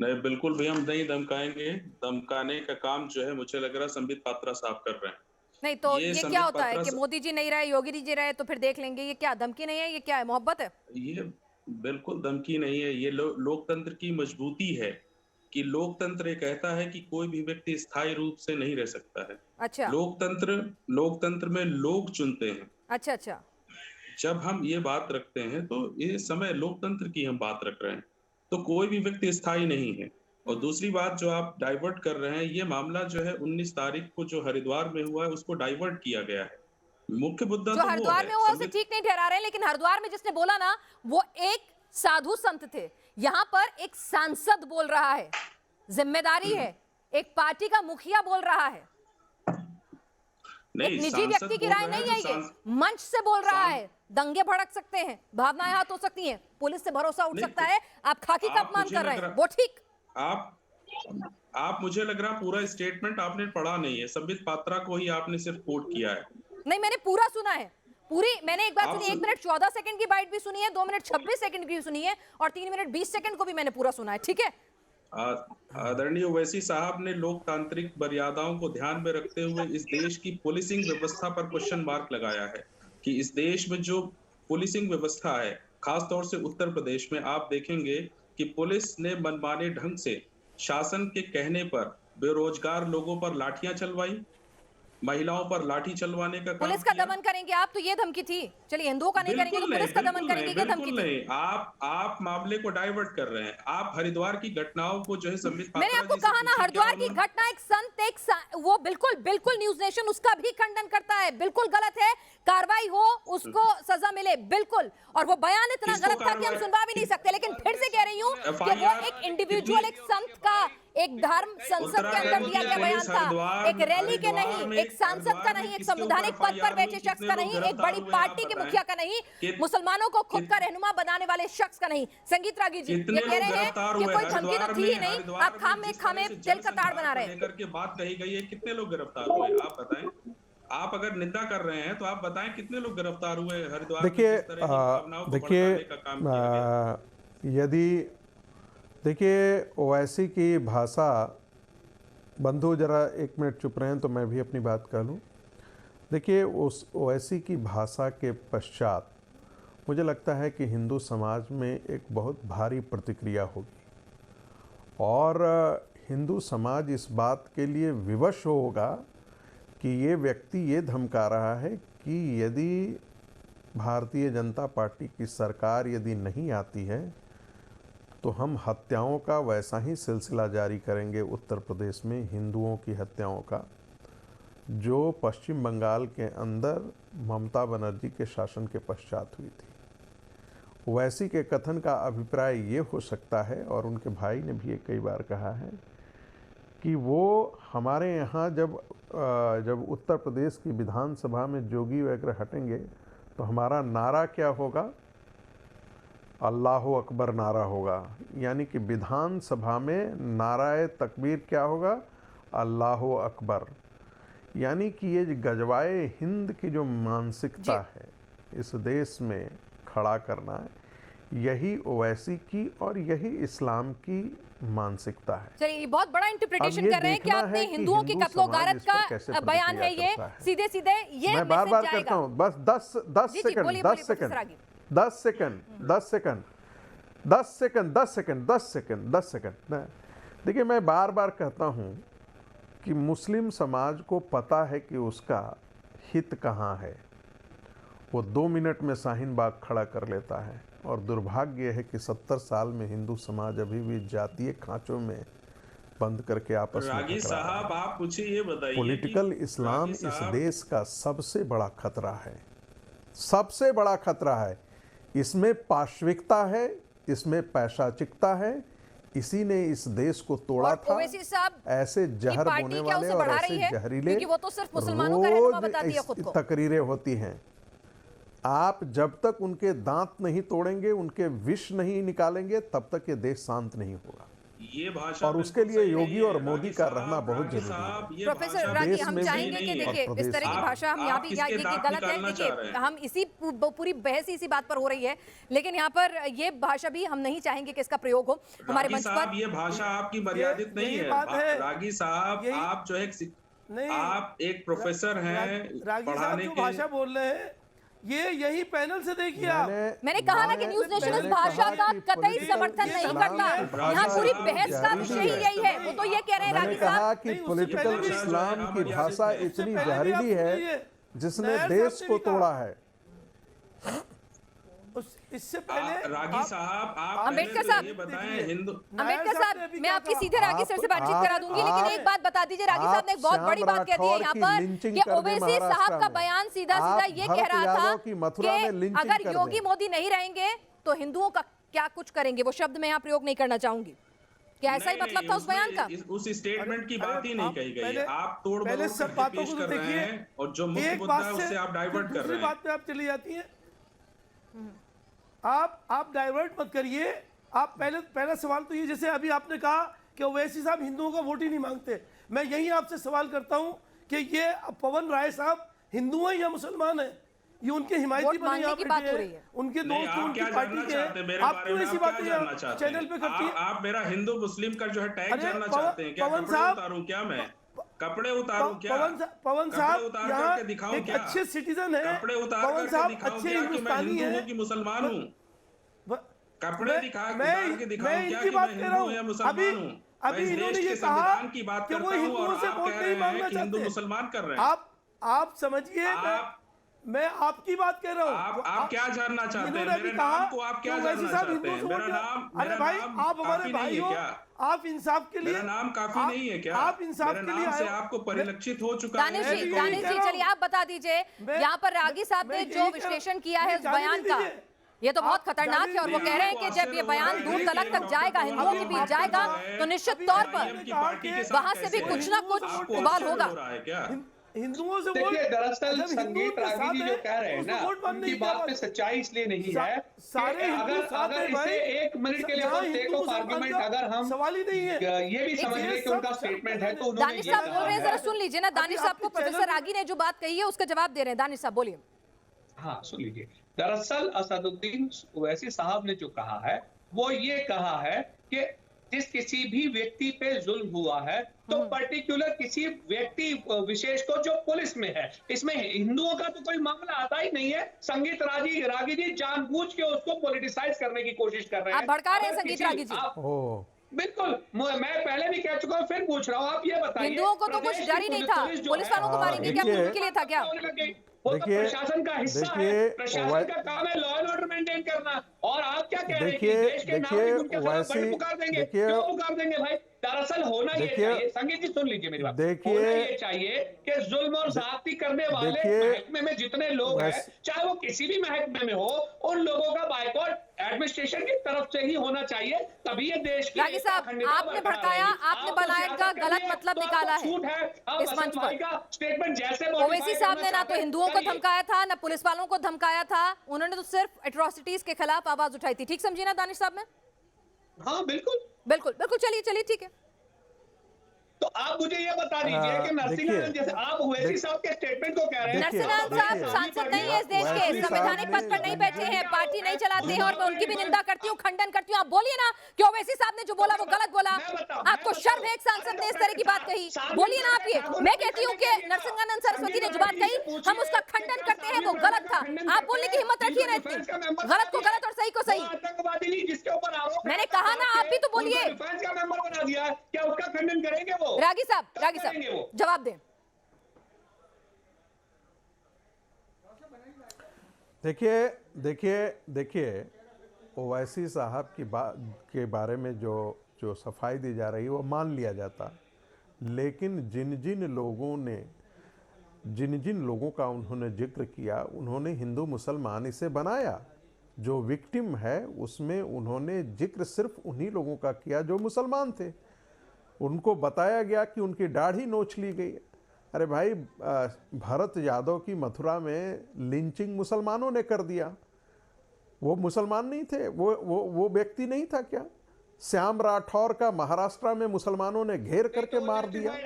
नहीं, बिल्कुल भी हम नहीं धमकाएंगे। धमकाने का काम जो है मुझे लग रहा है संबित पात्रा साहब कर रहे हैं। नहीं तो ये क्या होता है कि मोदी जी नहीं रहे, योगी जी रहे तो फिर देख लेंगे? ये क्या धमकी नहीं है, ये क्या है, मोहब्बत है? ये बिल्कुल धमकी नहीं है। ये लोकतंत्र की मजबूती है कि लोकतंत्र ये कहता है कि कोई भी व्यक्ति स्थायी रूप से नहीं रह सकता है। अच्छा, लोकतंत्र में लोग चुनते हैं। अच्छा। जब हम ये बात रखते हैं तो ये समय लोकतंत्र की हम बात रख रहे हैं, तो कोई भी व्यक्ति स्थायी नहीं है। और दूसरी बात जो आप डाइवर्ट कर रहे हैं, ये मामला जो है 19 तारीख को जो हरिद्वार में हुआ है उसको डाइवर्ट किया गया है। मुख्य मुद्दा जो हरिद्वार में हुआ उसे ठीक नहीं ठहरा रहे, लेकिन हरिद्वार में जिसने बोला ना, वो एक साधु संत थे। यहाँ पर एक सांसद बोल रहा है, जिम्मेदारी है, एक पार्टी का मुखिया बोल रहा है, एक निजी व्यक्ति की राय नहीं है, ये मंच से बोल रहा है। दंगे भड़क सकते हैं, भावनाएं हाथ हो सकती हैं, पुलिस से भरोसा उठ सकता है। आप खाकी का अपमान कर रहे हैं, वो ठीक? आप मुझे लग रहा पूरा स्टेटमेंट आपने पढ़ा नहीं है। संबित पात्रा को ही आपने सिर्फ कोट किया है। नहीं, मैंने पूरा सुना है। पूरी मैंने एक बात सुनी, 1 मिनट 14 सेकंड की बाइट भी सुनी है, 2 मिनट 26 सेकंड की सुनी है, और 3 मिनट 20 सेकंड को भी मैंने पूरा सुना है। ठीक है, आदरणीय ओवैसी साहब ने लोकतांत्रिक मर्यादाओं को ध्यान में रखते हुए इस देश की पुलिसिंग व्यवस्था पर क्वेश्चन मार्क लगाया है कि इस देश में जो पुलिसिंग व्यवस्था है, खासतौर से उत्तर प्रदेश में आप देखेंगे कि पुलिस ने मनमाने ढंग से शासन के कहने पर बेरोजगार लोगों पर लाठियां चलवाई, महिलाओं पर लाठी चलवाने का पुलिस का दमन करेंगे आप, तो ये धमकी थी। चलिए, हिंदुओं का नहीं करेंगे तो पुलिस का दमन करेंगे, क्या धमकी थी? आप मामले को डाइवर्ट कर रहे हैं। आप हरिद्वार की घटनाओं को जो है संबित पात्रा, मैंने आपको कहा ना, हरिद्वार की घटना एक संत वो बिल्कुल न्यूज नेशन उसका भी खंडन करता है, बिल्कुल गलत है, कार्रवाई हो, उसको सजा मिले, बिल्कुल। और वो बयान इतना गलत था कि हम सुनवा भी नहीं सकते। लेकिन फिर से कह रही हूँ कि वो एक इंडिविजुअल, एक संत का, एक धर्म संसद के अंदर दिया गया बयान था, एक रैली के नहीं, एक सांसद का नहीं, एक संवैधानिक पद पर बैठे शख्स का नहीं, एक बड़ी पार्टी के मुखिया का नहीं, मुसलमानों को खुद का रहनुमा बनाने वाले शख्स का नहीं। संगीत रागी जी ये कह रहे हैं कि कोई धमकी तो थी ही नहीं, आप खामे दिल का ताड़ बना रहे हैं। करके बात कही गई है, कितने लोग गिरफ्तार हुए आप बताएं? आप अगर निंदा कर रहे हैं तो आप बताएं कितने लोग गिरफ्तार हुए हरिद्वार में? देखिए ओवैसी की भाषा, बंधु जरा 1 मिनट चुप रहे हैं तो मैं भी अपनी बात कह लूँ। देखिए, उस ओवैसी की भाषा के पश्चात मुझे लगता है कि हिंदू समाज में एक बहुत भारी प्रतिक्रिया होगी और हिंदू समाज इस बात के लिए विवश होगा कि ये व्यक्ति ये धमका रहा है कि यदि भारतीय जनता पार्टी की सरकार यदि नहीं आती है तो हम हत्याओं का वैसा ही सिलसिला जारी करेंगे उत्तर प्रदेश में, हिंदुओं की हत्याओं का, जो पश्चिम बंगाल के अंदर ममता बनर्जी के शासन के पश्चात हुई थी। ओवैसी के कथन का अभिप्राय ये हो सकता है, और उनके भाई ने भी ये कई बार कहा है, कि वो हमारे यहाँ जब उत्तर प्रदेश की विधानसभा में जोगी वगैरह हटेंगे तो हमारा नारा क्या होगा, अल्लाह अकबर नारा होगा, यानी कि विधानसभा में नाराए तकबीर क्या होगा? अल्लाह अकबर। यानी कि ये गजवाए हिंद की जो मानसिकता है इस देश में खड़ा करना है, यही ओवैसी की और यही इस्लाम की मानसिकता है। चलिए, ये बहुत बड़ा इंटरप्रिटेशन कर रहे हैं कि आपने हिंदुओं की कत्लो गारत का बयान है ये, सीधे सीधे ये मैं बार बार कहता हूँ, बस 10 सेकंड। देखिए, मैं बार बार कहता हूँ कि मुस्लिम समाज को पता है कि उसका हित कहाँ है। वो 2 मिनट में शाहीन बाग खड़ा कर लेता है, और दुर्भाग्य है कि 70 साल में हिंदू समाज अभी भी जातीय खांचों में बंद करके आपस में रागी साहब, आप मुझे ये बताइए, पॉलिटिकल इस्लाम इस देश का सबसे बड़ा खतरा है, सबसे बड़ा खतरा है। इसमें पाशविकता है, इसमें पैशाचिकता है, इसी ने इस देश को तोड़ा था। ऐसे जहर बोने वाले और ऐसे जहरीले रोज तकरीरें होती हैं। आप जब तक उनके दांत नहीं तोड़ेंगे, उनके विष नहीं निकालेंगे, तब तक ये देश शांत नहीं होगा। ये भाषा और उसके लिए योगी और मोदी का रहना बहुत जरूरी है। प्रोफेसर रागी, हम चाहेंगे कि देखिए इस तरह की भाषा हम यहाँ भी ये गलत है। देखिए, हम इसी पूरी बहस इसी बात पर हो रही है, लेकिन यहाँ पर ये भाषा भी हम नहीं चाहेंगे कि इसका प्रयोग हो हमारे मंच पर। ये भाषा आपकी मर्यादित नहीं है रागी साहब। आप जो है आप एक प्रोफेसर हैं, पढ़ाने की भाषा बोल रहे हैं, ये यही पैनल से देखिए आप। मैंने कहा ना कि न्यूज़ नेशन इस भाषा का कतई समर्थन नहीं करता। यहाँ पूरी बहस का विषय ही यही है। वो तो ये कह रहे हैं रागी साहब, कहा कि पॉलिटिकल इस्लाम की भाषा इतनी जहरीली है जिसने देश को तोड़ा है। इससे पहले रागी साहब, आप अम्बेडकर साहब, अम्बेडकर साहब, मैं आपकी सीधे रागी सर से बातचीत करा दूंगी, लेकिन एक बात बता दीजिए, रागी साहब ने एक बहुत बड़ी बात कह दी है यहाँ पर कि ओवैसी साहब का बयान सीधा सीधा ये कह रहा था कि अगर योगी मोदी नहीं रहेंगे तो हिंदुओं का क्या कुछ करेंगे। वो शब्द मैं यहाँ प्रयोग नहीं करना चाहूंगी। क्या ऐसा ही मतलब था उस बयान का? उस स्टेटमेंट की बात ही नहीं कही गई है। आप तोड़ मरोड़ करके पेश कर रहे हैं और जो मुख्य मुद्दा है उससे आप डाइवर्ट कर रहे हैं। बात पे आप चली जाती हैं। आप डाइवर्ट मत करिए। आप पहला सवाल तो ये, जैसे अभी आपने कहा कि ओवैसी साहब हिंदुओं का वोट ही नहीं मांगते, मैं यही आपसे सवाल करता हूं कि ये पवन राय साहब हिंदू हैं या मुसलमान हैं? ये उनके हिमायती बने यहाँ बैठे हैं, उनके दोस्त उनकी पार्टी के हैं। आप क्यों ऐसी बातें चैनल पे करती हैं? आप मेरा हिंदू मुस्लिम का जो है टैग जानना चाहते हैं क्या? पवन साहब, क्या मैं कपड़े उतारूं क्या? पवन साहब यहाँ एक अच्छे सिटीजन है। कपड़े उतार पवन साहब अच्छे हिंदुस्तानी हैं कि मुसलमान हूँ? कपड़े दिखा मैं इनकी बात कर रहा हूँ। अभी इन्होंने ये कहा कि वो हिंदुओं से वोट नहीं मांगना चाहते। मुसलमान कर रहे हैं। आप समझिए, मैं आपकी बात कह रहा हूँ। आप क्या जानना चाहते हैं? मेरे नाम को आप क्या जानना चाहते हैं? मेरा नाम, अरे भाई, आप हमारे भाई हो, आप इंसाफ के लिए, मेरा नाम काफी नहीं है क्या? आप इंसाफ के लिए से आपको परिलक्षित हो चुका है। दानिश जी, चलिए आप बता दीजिए, यहाँ पर रागी साहब ने जो विश्लेषण किया है उस बयान का, ये तो बहुत खतरनाक है। और वो कह रहे हैं कि जब ये बयान दूर तलक तक जाएगा, हिंदुओं के बीच जाएगा, तो निश्चित तौर पर वहां से भी कुछ ना कुछ उबाल होगा। हिंदुओं से देखिए, दरअसल संगीत रागी जी जो कह रहे हैं ना, उनकी बात में सच्चाई इसलिए नहीं है सारे अगर इसे 1 मिनट के लिए टेक ऑफ आर्गुमेंट अगर हम सवाल ही नहीं है, ये भी समझ लें कि उनका स्टेटमेंट है, तो उन्होंने दानिश साहब बोल रहे हैं, जरा सुन लीजिए ना। दानिश साहब को प्रोफेसर रागी ने जो बात कही है उसका जवाब दे रहे हैं। दानिश साहब बोलिए। हाँ, सुन लीजिए। दरअसल असदुद्दीन ओवैसी साहब ने जो कहा है वो ये कहा है कि जिस किसी भी व्यक्ति पे जुल्म हुआ है तो पर्टिकुलर किसी व्यक्ति विशेष को जो पुलिस में है, इसमें हिंदुओं का तो कोई मामला आता ही नहीं है। संगीत रागी जी जानबूझ के उसको पॉलिटिसाइज करने की कोशिश कर रहे हैं। आप भड़का रहे हैं संगीत रागी जी। बिल्कुल, मैं पहले भी कह चुका हूँ, फिर पूछ रहा हूँ, आप ये बताइए, हिंदुओं को तो कुछ डर ही नहीं था, पुलिस वालों को मारेंगे क्या? उनके लिए था क्या? वो तो प्रशासन का हिस्सा है, प्रशासन का काम है लॉ एंड ऑर्डर मेंटेन करना। और आप क्या कह रहे हैं कि देश के नागरिक उनके खिलाफ बड़ी पुकार देंगे? क्यों पुकार देंगे भाई? दरअसल होना ये चाहिए, संगीत जी सुन लीजिए मेरी बात, होना ये चाहिए कि जुल्म और ज्यादती करने वाले महकमे में जितने लोग हैं, चाहे वो किसी भी महकमे में हो, उन लोगों का बाइकआउट एडमिनिस्ट्रेशन की तरफ से ही होना चाहिए, तभी ये देश की रागी साहब, आपने भड़काया, आपने बनाया का गलत मतलब निकाला है इस मंच पर। स्टेटमेंट जैसे ओवैसी साहब ने ना तो हिंदुओं को धमकाया था, ना पुलिस वालों को धमकाया था, उन्होंने तो सिर्फ एट्रोसिटीज के खिलाफ आवाज उठाई थी। ठीक समझिए ना दानिश साहब ने? हाँ बिल्कुल बिल्कुल बिल्कुल, चलिए ठीक है। तो आप मुझे ये बता दीजिए कि नरसिंहानंद जैसे आप ओवैसी साहब के स्टेटमेंट को कह रहे हैं, नरसिंहानंद साहब सांसद नहीं है इस देश के, संवैधानिक पद पर नहीं बैठे हैं, पार्टी नहीं चलाते हैं, और मैं उनकी भी निंदा करती हूँ, खंडन करती हूँ। आप बोलिए ना कि ओवैसी साहब ने जो बोला वो गलत बोला। आपको शर्म है एक सांसद ने इस तरह की बात कही? बोलिए ना आप ये। मैं कहती हूँ कि नरसिंहानंद सरस्वती ने जो बात कही हम उसका खंडन करते हैं, वो गलत था। आप बोलने की हिम्मत रखिए ना इतनी, गलत को गलत और सही को सही। आतंकवादी जिसके ऊपर आरोप मैंने कहा ना, आप भी तो बोलिए। डिफेंस का मेंबर बना दिया, क्या उसका खंडन करेंगे वो? रागी साहब जवाब दें। देखिए ओवैसी साहब की बात के बारे में जो सफाई दी जा रही है वो मान लिया जाता, लेकिन जिन जिन लोगों का उन्होंने जिक्र किया, उन्होंने हिंदू मुसलमान इसे बनाया। जो विक्टिम है उसमें उन्होंने जिक्र सिर्फ उन्हीं लोगों का किया जो मुसलमान थे। उनको बताया गया कि उनकी दाढ़ी नोच ली गई। अरे भाई, भरत यादव की मथुरा में लिंचिंग मुसलमानों ने कर दिया। वो मुसलमान नहीं थे, वो व्यक्ति नहीं था क्या? श्याम राठौर का महाराष्ट्र में मुसलमानों ने घेर करके मार दिया,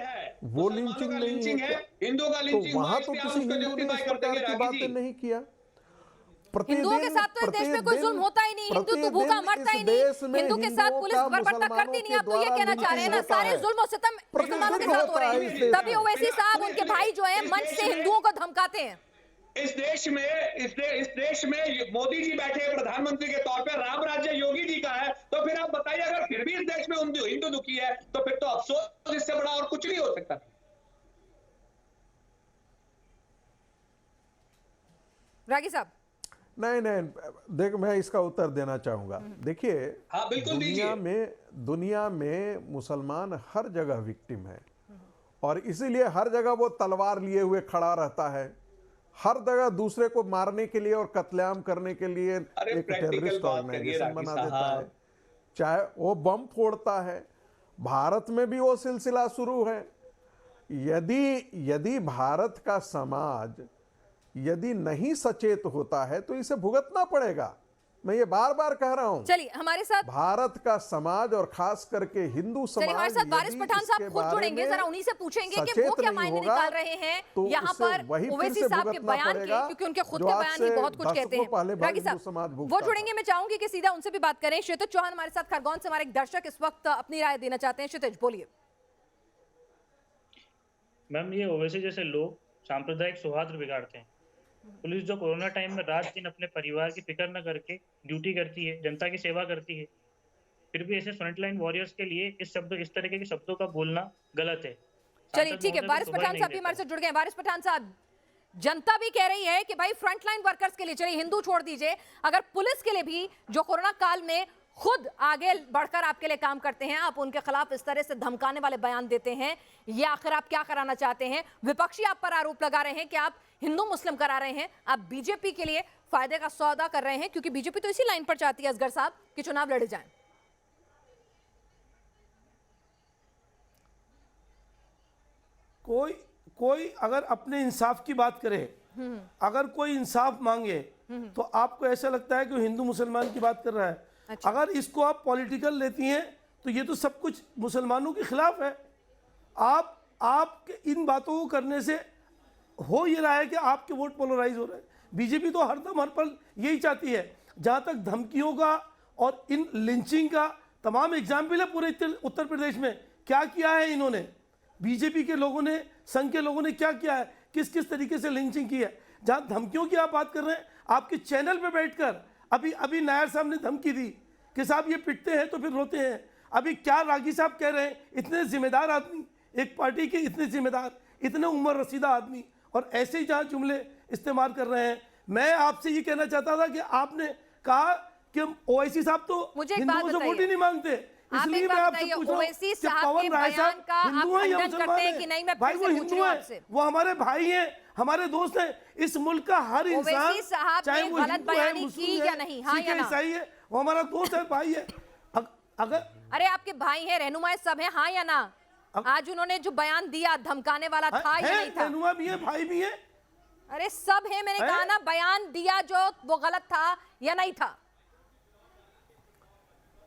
वो लिंचिंग नहीं है? तो वहां तो किसी हिंदू ने इस प्रकार की बातें नहीं किया। हिंदुओं के साथ तो इस देश में कोई जुल्म होता ही नहीं, हिंदू तो भूखा मरता ही नहीं, हिंदू के साथ पुलिस बर्बरता करती नहीं। आप तो ये कहना चाह रहे हैं ना सारे जुल्म और सितम मुसलमानों के साथ हो रहे हैं, तभी ओवैसी साहब उनके भाई जो हैं मंच से हिंदुओं को धमकाते हैं। इस देश में मोदी जी बैठे हैं प्रधानमंत्री के तौर पर, राम राज्य योगी जी का है, तो फिर आप बताइए, अगर फिर भी इस देश में हिंदू दुखी है तो फिर तो अफसोस इससे बड़ा और कुछ नहीं हो सकता। रागी साहब नहीं, देख, मैं इसका उत्तर देना चाहूंगा। देखिए, हाँ, दुनिया में मुसलमान हर जगह विक्टिम है, और इसीलिए हर जगह वो तलवार लिए हुए खड़ा रहता है, हर जगह दूसरे को मारने के लिए और कत्लेआम करने के लिए एक टेररिस्ट ऑर्गेनाइजेशन बना देता है, चाहे वो बम फोड़ता है। भारत में भी वो सिलसिला शुरू है। यदि भारत का समाज यदि नहीं सचेत होता है तो इसे भुगतना पड़ेगा। मैं ये बार बार कह रहा हूं। चलिए हमारे साथ भारत का समाज और खास करके हिंदू समाज, हमारे साथ वारिस पठान साहब खुद जुड़ेंगे, जरा उन्हीं से पूछेंगे कि वो क्या मायने निकाल रहे हैं तो यहाँ पर ओवैसी साहब के बयान के, क्योंकि उनके खुद के बयान ही बहुत कुछ कहते हैं। रागी साहब वो जुड़ेंगे, मैं चाहूंगी कि सीधा उनसे भी बात करें। क्षितिज चौहान हमारे साथ खरगोन से, हमारे एक दर्शक इस वक्त अपनी राय देना चाहते हैं। क्षितिज बोलिए। मैम, ये ओवैसी जैसे लोग सांप्रदायिक सौहार्द बिगाड़ते हैं। पुलिस जो कोरोना टाइम में रात दिन अपने परिवार की फिक्र न करके ड्यूटी करती है, जनता की सेवा करती है, फिर भी ऐसे फ्रंटलाइन वॉरियर्स के लिए इस तरह के शब्दों का बोलना गलत है। चलिए ठीक है, वारिस पठान साहब भी हमारे साथ जुड़ गए। वारिस पठान साहब, जनता भी कह रही है कि भाई फ्रंटलाइन वर्कर्स के लिए, चलिए हिंदू छोड़ दीजिए, अगर पुलिस के लिए भी जो कोरोना काल में खुद आगे बढ़कर आपके लिए काम करते हैं, आप उनके खिलाफ इस तरह से धमकाने वाले बयान देते हैं, ये आखिर आप क्या कराना चाहते हैं? विपक्षी आप पर आरोप लगा रहे हैं कि आप हिंदू मुस्लिम करा रहे हैं, आप बीजेपी के लिए फायदे का सौदा कर रहे हैं, क्योंकि बीजेपी तो इसी लाइन पर चाहती है असगर साहब कि चुनाव लड़े जाएं। कोई अगर अपने इंसाफ की बात करे, अगर कोई इंसाफ मांगे तो आपको ऐसा लगता है कि हिंदू मुसलमान की बात कर रहा है। अच्छा। अगर इसको आप पॉलिटिकल लेती हैं तो ये तो सब कुछ मुसलमानों के खिलाफ है। आप इन बातों को करने से हो ये रहा है कि आपके वोट पोलराइज हो रहे हैं। बीजेपी तो हरदम हर पल यही चाहती है। जहां तक धमकियों का और इन लिंचिंग का तमाम एग्जाम्पल है पूरे उत्तर प्रदेश में, क्या किया है इन्होंने, बीजेपी के लोगों ने, संघ के लोगों ने क्या किया है, किस किस तरीके से लिंचिंग की है। जहां धमकियों की आप बात कर रहे हैं, आपके चैनल पे बैठकर अभी नायर साहब ने धमकी दी कि साहब ये पिटते हैं तो फिर रोते हैं। अभी क्या रागी साहब कह रहे हैं, इतने जिम्मेदार आदमी, एक पार्टी के इतने जिम्मेदार, इतने उम्र रसीदा आदमी, और ऐसे ही जहाँ जुमले इस्तेमाल कर रहे हैं। मैं आपसे ये कहना चाहता था कि आपने कहा कि ओवैसी साहब तो हिंदुओं से वोट ही नहीं मांगते, आप एक बात बताइए, ओवैसी साहब के बयान का आप खंडन करते हैं कि नहीं? मैं भाई वो हिंदू है, वो हमारे भाई हैं, हमारे दोस्त हैं। इस मुल्क का हर इंसान, चाहे वो हिंदू है, मुस्लिम है, सिख है, ईसाई है, वो हमारा दोस्त है, भाई है। अगर अरे आपके भाई हैं, रहनुमा सब हैं, हाँ या ना? आज उन्होंने जो बयान दिया धमकाने वाला था या नहीं था? रहनुमा भी है, भाई भी है। अरे सब है, मैंने कहा ना, बयान दिया जो वो गलत था या नहीं था?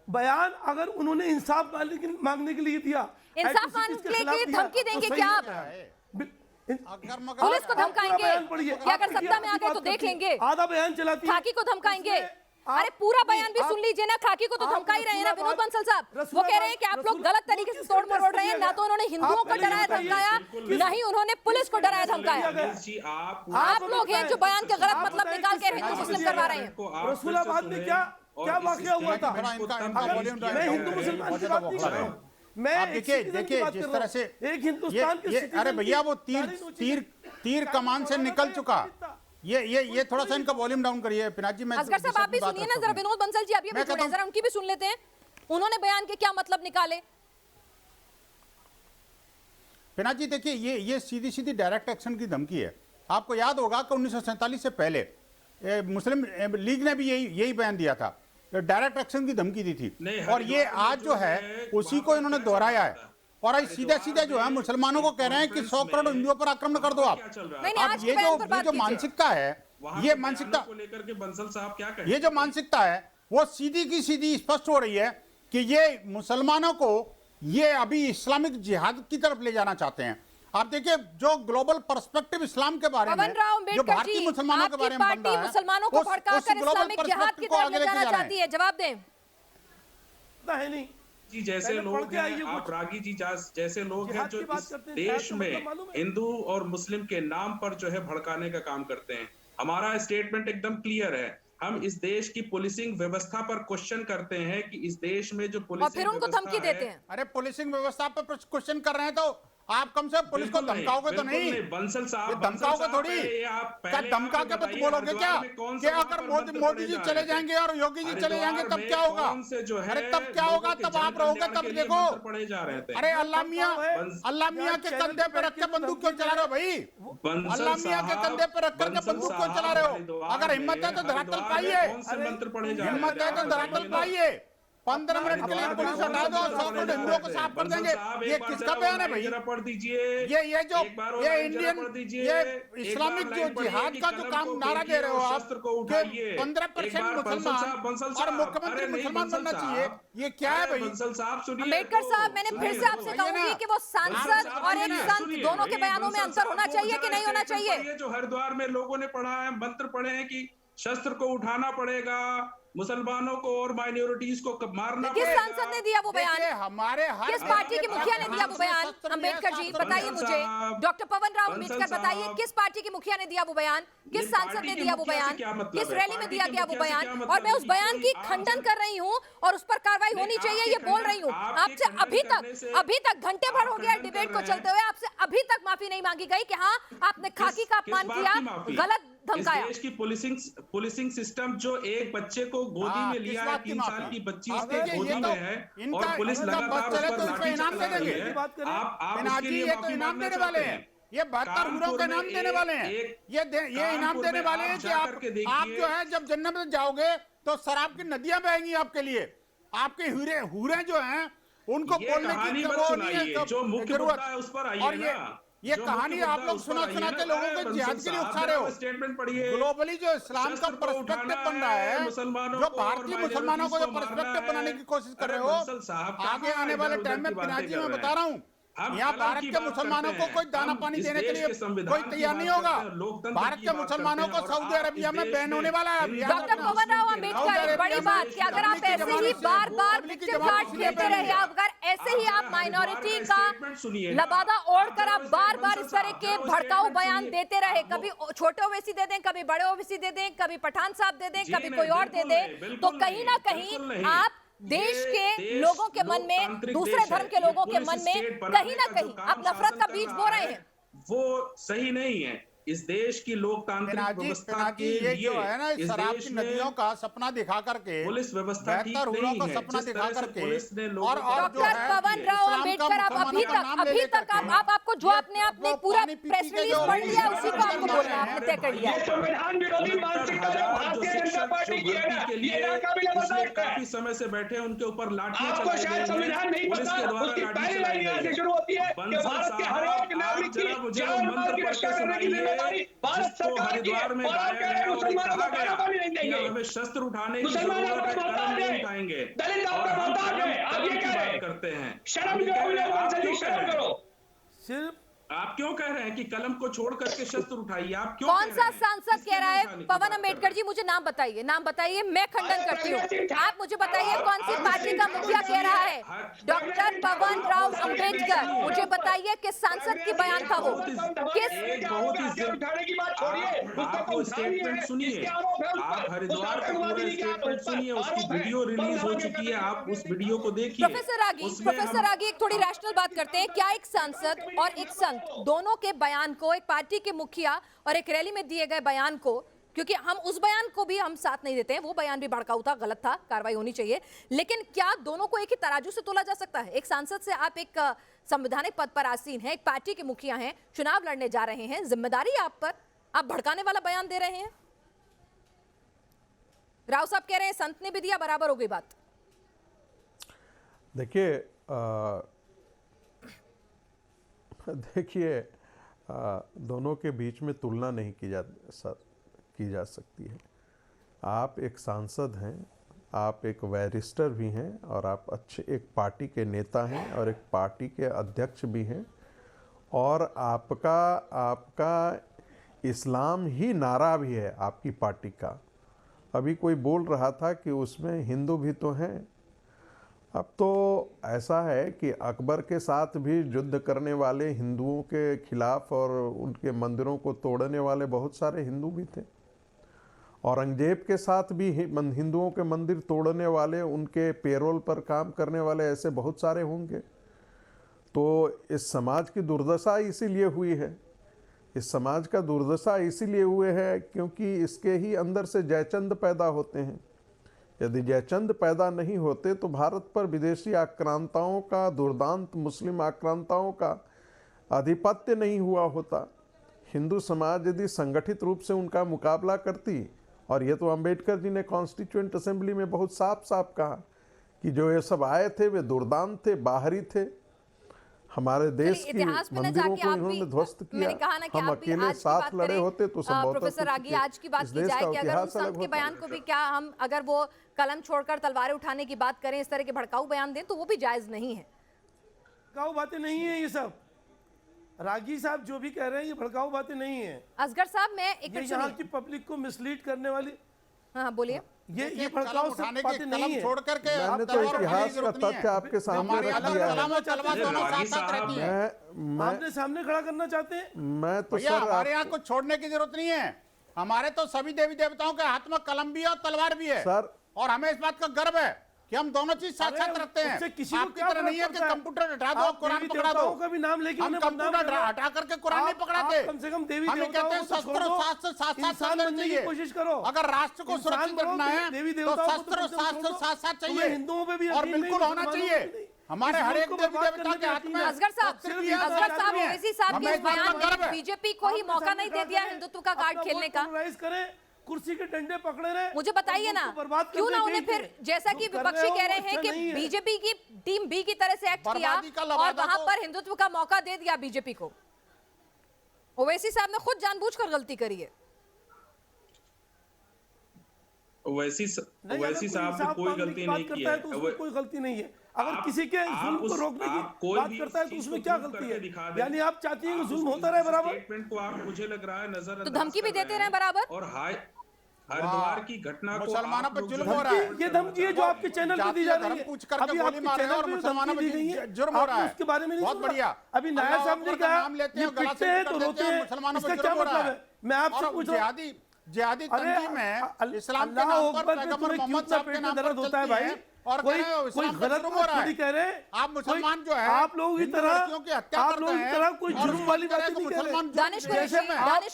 बयान अगर उन्होंने इंसाफ मांगने के लिए दिया, इंसाफ मांगने के लिए धमकी देंगे क्या आप? पुलिस को धमकाएंगे क्या? अगर सत्ता में आ गए तो देख लेंगे। आधा बयान चलाती है, खाकी को धमकाएंगे। अरे पूरा बयान भी सुन लीजिए ना, खाकी को तो धमका ही रहे हैं ना विनोद बंसल साहब। वो कह रहे हैं कि आप लोग गलत तरीके से तोड़ मरोड़ रहे हैं। ना तो उन्होंने हिंदुओं को डराया धमकाया, ना ही उन्होंने पुलिस को डराया धमकाया। आप लोग हैं जो बयान का गलत मतलब निकाल के हिंदू मुस्लिम करवा रहे हैं। रसूलाबाद में क्या वाकया हुआ था? मैं हिंदू मुसलमान की बात नहीं कर रहा हूँ, मैं देखिए जिस तरह से एक हिंदुस्तान के, अरे भैया वो तीर कमान से निकल चुका। ये थोड़ा सा इनका वॉल्यूम डाउन करिए पिनाक जी। मैं असगर साहब आप भी सुनिए ना जरा, विनोद बंसल जी आप ये भी जरा उनकी भी सुन लेते हैं, उन्होंने बयान के क्या मतलब निकाले। पिनाक जी देखिए, ये सीधी सीधी डायरेक्ट एक्शन की धमकी है। आपको याद होगा कि 1947 से पहले मुस्लिम लीग ने भी यही बयान दिया था, डायरेक्ट एक्शन की धमकी दी थी। और ये आज जो है उसी को इन्होंने दोहराया है और आज सीधे सीधे जो है मुसलमानों को कह रहे हैं कि 100 करोड़ हिंदुओं पर आक्रमण कर दो आप। अब ये जो मानसिकता है, ये मानसिकता को लेकर के बंसल साहब क्या कहें? ये जो मानसिकता है वो सीधी की सीधी स्पष्ट हो रही है कि ये मुसलमानों को ये अभी इस्लामिक जिहाद की तरफ ले जाना चाहते हैं। आप देखिए जो ग्लोबल पर्सपेक्टिव इस्लाम के बारे में, जो भारतीय मुसलमानों के बारे में बन रहा है, मुसलमानों को भड़काकर इस्लामिक जिहाद की तरफ ले जाना चाहती है। जवाब दें। नहीं जी, जैसे लोग हैं, आप रागी जी जैसे लोग हैं जो इस देश में हिंदू और मुस्लिम के नाम पर जो है भड़काने का काम करते हैं। हमारा स्टेटमेंट एकदम क्लियर है, हम इस देश की पुलिसिंग व्यवस्था पर क्वेश्चन करते हैं कि इस देश में जो पुलिसिंग फिर उनको धमकी देते हैं। अरे पुलिसिंग व्यवस्था पर क्वेश्चन कर रहे हैं तो आप कम से पुलिस को धमकाओगे तो नहीं? बंसल साहब धमकाओगे थोड़ी, क्या धमका के बत बोलोगे क्या कि अगर मोदी जी चले जाएंगे और योगी जी चले जाएंगे तब क्या होगा? अरे तब क्या होगा? तब आप रहोगे, तब देखो। अरे अल्लाह मियाँ के कंधे पे रख के बंदूक क्यों चला रहे हो भाई? अल्लाह मियाँ के कंधे पे रख करके बंदूक क्यों चला रहे हो? अगर हिम्मत है तो धरातल पाइए, हिम्मत है तो धरातल पाइए। 15 मिनट के लिए पुलिस हटा दो, 100 करोड़ हिंदुओं को साफ कर देंगे। ये किसका बयान है भाई? ये जो ये इंडियन ये इस्लामिक जो जिहाद का जो काम नारा दे रहे हो आप कि 15% मुसलमान और मुख्यमंत्री मुसलमान बनना चाहिए, ये क्या है भाई? अम्बेडकर साहब, मैंने फिर से आपसे कहूंगी कि वो सांसद और एक संत दोनों के बयानों में अंतर होना चाहिए कि नहीं होना चाहिए? जो हरिद्वार में लोगों ने पढ़ा है, मंत्र पढ़े हैं कि शस्त्र को उठाना पड़ेगा, मुसलमानों को और माइनॉरिटीज को मारना किस सांसद ने दिया वो बयान? हमारे किस पार्टी के मुखिया ने दिया वो बयान? अम्बेडकर जी बताइए मुझे, डॉक्टर पवन राव अम्बेडकर बताइए, किस पार्टी के मुखिया ने दिया वो बयान? किस सांसद ने दिया वो बयान? किस रैली में दिया गया वो बयान? और मैं उस बयान की खंडन कर रही हूँ और उस पर कार्रवाई होनी चाहिए, ये बोल रही हूँ। आपसे अभी तक घंटे भर हो गया डिबेट को चलते हुए, आपसे अभी तक माफी नहीं मांगी गई कि हाँ आपने खाकी का अपमान किया, गलत धमकाया। देश की पुलिसिंग सिस्टम जो एक बच्चे को गोदी में लिया है, 3 साल की बच्ची उसके गोदी में है और पुलिस लगातार उस पर लाठी चला रही है। आप उसके लिए माफी मांगना चाहते हैं? ये 72 हुरों के नाम देने वाले हैं, ये इनाम देने वाले हैं कि आप जो है जब जन्नत में जाओगे तो शराब की नदियां बहेंगी आपके लिए। आपके हुरे जो हैं उनको बोलने की जो मुख्य मुद्दा है उस पर आइए ना। ये कहानी आप लोग सुना के लोगों को जिहाद के लिए उकसा रहे हो। स्टेटमेंट पढ़िए। ग्लोबली जो इस्लाम का पर्सपेक्टिव बन रहा है, जो भारतीय मुसलमानों को जो पर्सपेक्टिव बनाने की कोशिश कर रहे हो, आगे आने वाले टाइम में पिनाजी मैं बता रहा हूँ, यहाँ भारत के मुसलमानों को कोई दाना पानी देने के लिए कोई तैयार नहीं होगा। भारत के मुसलमानों को सऊदी अरबिया में बैन होने वाला है। डॉक्टर पवन राव अम्बेडकर, बड़ी बात कि अगर आप ऐसे ही बार बार विक्टिम कार्ड खेलते रहे, अगर ऐसे ही आप माइनॉरिटी का लबादा ओढ़कर आप बार बार इस तरह के भड़काऊ बयान देते रहे, कभी छोटे ओवैसी दे दें, कभी बड़े ओवैसी दे दें, कभी पठान साहब दे दें, कभी कोई और दे दे, तो कहीं ना कहीं आप देश के लोगों के मन में, दूसरे धर्म के लोगों के मन में कहीं ना कहीं आप नफरत का बीज बो रहे हैं। वो सही नहीं है। इस देश की लोकतांत्रिक व्यवस्था के ये लिए जो है ना इस शराब की नदियों का सपना दिखा करके, पुलिस व्यवस्था ठीक नहीं है। सपना दिखा करके पुलिस ने डॉक्टर पवन राव अंबेडकर, आप अभी तक आपको जो आपने पूरा प्रेस रिलीज पढ़ लिया उसी को आपको बोलना है, आपने तय कर लिया। संविधान विरोधी मानसिकता जो भारतीय जनता पार्टी की है ना, ये नाकाबिल बर्दाश्त है। काफी समय से बैठे उनके ऊपर लाठियां आपको शायद संविधान नहीं पता, उसकी पहली लाइन यहाँ से शुरू होती है कि भारत के हर एक नागरिक की जान माल की रक्षा करने की जिम्मेदारी भारत सरकार की है। और आप कह रहे हैं मुसलमानों को खाना पानी नहीं देंगे, हमें शस्त्र उठाने की मुसलमानों जरूरत है, को मोहताज नहीं है, उठाएंगे, दलित आपका मोहताज है, आप ये कह रहे हैं। करते हैं शर्म करो, शर्म करो। सिर्फ आप क्यों कह रहे हैं कि कलम को छोड़ करके शस्त्र उठाइए? आप क्यों कौन सा सांसद कह रहा है? पवन अंबेडकर जी मुझे नाम बताइए, नाम बताइए, मैं खंडन करती हूँ। आप मुझे बताइए कौन सी पार्टी का मुखिया कह रहा है? डॉक्टर पवन राव अंबेडकर, मुझे बताइए किस सांसद की बयान था वो? उठाने की बात छोड़िए, आप स्टेटमेंट सुनिए, आप हरिद्वार का पूरा स्टेटमेंट सुनिए, उसकी वीडियो रिलीज हो चुकी है, आप उस वीडियो को देखिए। प्रोफेसर आगे एक थोड़ी रैशनल बात करते हैं। क्या एक सांसद और एक संत दोनों के बयान को, एक पार्टी के मुखिया और एक रैली में दिए गए बयान को, क्योंकि हम उस बयान को भी हम साथ नहीं देते हैं, वो बयान भी भड़काऊ था, गलत था, कार्रवाई होनी चाहिए, लेकिन क्या दोनों को एक ही तराजू से तोला जा सकता है? एक सांसद से आप एक संवैधानिक पद पर आसीन हैं, एक पार्टी के मुखिया हैं, चुनाव लड़ने जा रहे हैं, जिम्मेदारी आप पर, आप भड़काने वाला बयान दे रहे हैं। राव साहब कह रहे हैं संत ने भी दिया, बराबर हो गई बात। देखिए दोनों के बीच में तुलना नहीं की जा सकती है। आप एक सांसद हैं, आप एक बैरिस्टर भी हैं, और आप अच्छे एक पार्टी के नेता हैं और एक पार्टी के अध्यक्ष भी हैं, और आपका इस्लाम ही नारा भी है आपकी पार्टी का। अभी कोई बोल रहा था कि उसमें हिंदू भी तो हैं। अब तो ऐसा है कि अकबर के साथ भी युद्ध करने वाले हिंदुओं के खिलाफ और उनके मंदिरों को तोड़ने वाले बहुत सारे हिंदू भी थे। औरंगजेब के साथ भी हिंदुओं के मंदिर तोड़ने वाले, उनके पेरोल पर काम करने वाले ऐसे बहुत सारे होंगे। तो इस समाज की दुर्दशा इसीलिए हुई है, इस समाज का दुर्दशा इसीलिए हुए है क्योंकि इसके ही अंदर से जयचंद पैदा होते हैं। यदि जयचंद पैदा नहीं होते तो भारत पर विदेशी आक्रांताओं का, दुर्दांत मुस्लिम आक्रांताओं का आधिपत्य नहीं हुआ होता। हिंदू समाज यदि संगठित रूप से उनका मुकाबला करती, और ये तो अंबेडकर जी ने कॉन्स्टिट्यूएंट असेंबली में बहुत साफ साफ कहा कि जो ये सब आए थे वे दुर्दांत थे, बाहरी थे, हमारे देश की मंदिरों को इन्होंने ध्वस्त किया। हम अकेले साथ लड़े होते तो संभवतः प्रोफेसर आगे आज की बात की जाए कि अगर उस संत के बयान को भी, क्या हम अगर वो कलम छोड़कर तलवारें उठाने की बात करें, इस तरह के भड़काऊ बयान दें, तो वो भी जायज नहीं है। भड़काऊ बातें नहीं है ये सब। रागी साहब जो भी कह रहे हैं ये भड़काऊ बातें नहीं है। असगर साहब, मैं एक यहाँ की पब्लिक को मिसलीड करने वाली, हाँ बोलिए, ये भड़काऊ बातें नहीं है। छोड़ करके मैंने तो इतिहास का तथ्य आपके सामने रख दिया है। आपने सामने खड़ा करना चाहते हैं? मैं तो सर हमारे यहाँ कुछ छोड़ने की जरूरत नहीं है। हमारे तो सभी देवी देवताओं के हाथ में कलम भी है और तलवार भी है सर, और हमें इस बात का गर्व है कि हम दोनों चीज साथ साथ रखते हैं। आपकी तरह नहीं है कि कंप्यूटर हटा दो, कुरान पकड़ा दो। का भी नाम लेके हम कंप्यूटर हटा करके कुरान नहीं पकड़ाते। कम से कम देवी हम कहते हैं शस्त्र शास्त्र साथ साथ चलने की कोशिश करो। अगर राष्ट्र को सुरक्षित रखना है तो शस्त्र शास्त्र साथ साथ चाहिए, हिंदुओं पे भी और बिल्कुल होना चाहिए। हमारे हर एक देवी देवता के हाथ में। असगर साहब ओवैसी साहब के बयान में बीजेपी को ही मौका नहीं दे दिया हिंदुत्व का कार्ड खेलने का। कुर्सी के डंडे पकड़े रहे। मुझे बताइए ना, क्यों ना उन्हें फिर, जैसा कि विपक्षी कह रहे हैं कि बीजेपी की टीम बी की तरह से एक्ट किया और वहां पर हिंदुत्व का मौका दे दिया बीजेपी को। ओवैसी साहब ने खुद जानबूझकर गलती करी है। ओवैसी साहब ने कोई गलती नहीं की है, कोई गलती नहीं है। अगर किसी के जुल्म को रोकने की बात करता है तो उसमें क्या गलती है? यानी आप चाहती हैं कि जुल्म होता रहे बराबर? स्टेटमेंट को आप, मुझे लग रहा है, नजर तो धमकी भी देते रहे बराबर। और हरिद्वार की घटना को मुसलमानों पर जुल्म हो रहा है। ये धमकी है जो आपके चैनल पे दी जा रही है। पूछ करके गोली मार रहे हैं और मुसलमानों पर जुर्म हो रहा है। उसके बारे में बहुत बढ़िया। अभी नायब साहब ने कहा नाम लेते हैं, पिटते हैं तो रोते हैं, मुसलमानों इसका पर क्या जुर्म हो रहा मतलब है? मैं आपसे पूछ रहा हूं, जिहादी तंजीम में इस्लाम के नाम पर पैगंबर मोहम्मद साहब के नाम पर दर्द होता है भाई। और कोई गलत बात नहीं कह रहे। आप मुसलमान जो है आप लोगों की तरह की हत्या करते हैं, कोई जुर्म वाली बात नहीं कर रहे। दानिश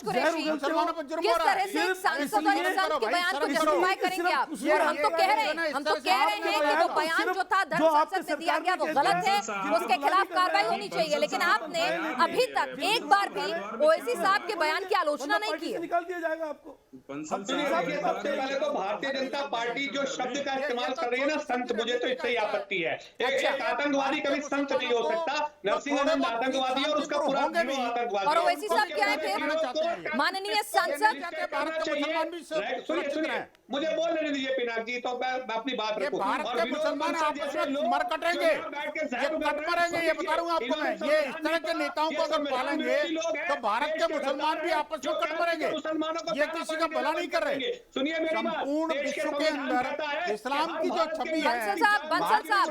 कुरैशी, मुसलमानों पर जुर्म हो किस रहा तरह है। से एक सांसद और इंसान के बयान को जस्टिफाई करेंगे आप? और हम तो कह रहे हैं कि जो बयान जो था धर्म संसद में दिया गया वो गलत है, उसके खिलाफ कार्रवाई होनी चाहिए। लेकिन आपने अभी तक एक बार भी ओवैसी साहब के बयान की आलोचना नहीं की है। निकाल दिया जाएगा आपको। सबसे पहले तो भारतीय जनता पार्टी जो शब्द का इस्तेमाल कर रही है ना संत, मुझे तो इससे ही आपत्ति है। एक आतंकवादी कभी संत नहीं हो सकता। नरसिंहानंद आतंकवादी और उसका पूरा आतंकवादी। और ओवैसी साहब क्या है फिर? माननीय सांसद, सुनिए मुझे बोल लेने दीजिए पिनाक जी, तो मैं अपनी बात रखूं। भारत के मुसलमान आपस में मर कटेंगे, ये कट मरेंगे, ये बता रहा हूं आपको मैं। ये इस तरह के नेताओं को अगर पालेंगे तो भारत के मुसलमान भी आपस में कट मरेंगे। ये किसी का भला नहीं कर रहे। संपूर्ण विश्व के अंदर इस्लाम की जो छवि है। बंसल साहब,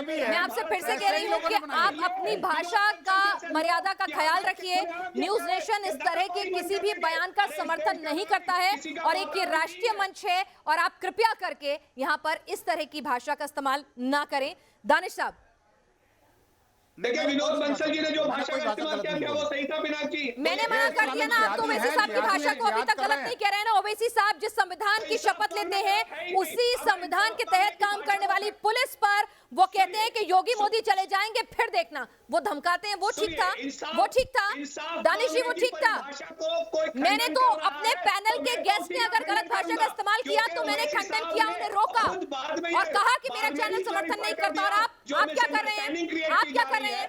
मैं आपसे फिर से कह रही हूँ कि आप अपनी भाषा का मर्यादा का ख्याल रखिए। न्यूज नेशन इस तरह के किसी भी बयान का समर्थन नहीं करता है और एक ये राष्ट्रीय मंच है, और आप कृपया करके यहाँ पर इस तरह की भाषा का इस्तेमाल ना करें। दानिश साहब, देखिए विनोद बंसल जी ने जो भाषा का इस्तेमाल किया वो सही था पिनाक जी। मैंने मना कर दिया ना, आप तो ओवैसी साहब की भाषा को अभी तक गलत नहीं कह रहे हैं ना। ओवैसी साहब जिस संविधान की शपथ लेते हैं उसी संविधान के तहत काम करने वाली पुलिस पर वो कहते हैं कि योगी मोदी चले जाएंगे फिर देखना, वो धमकाते हैं। वो ठीक था, वो ठीक था दानिश जी, वो ठीक था। मैंने तो अपने पैनल के गेस्ट ने अगर गलत भाषा का इस्तेमाल किया तो मैंने खंडन किया, उन्हें रोका और कहा कि मेरा चैनल समर्थन नहीं करता। और आप क्या कर रहे हैं? आप क्या कर रहे हैं?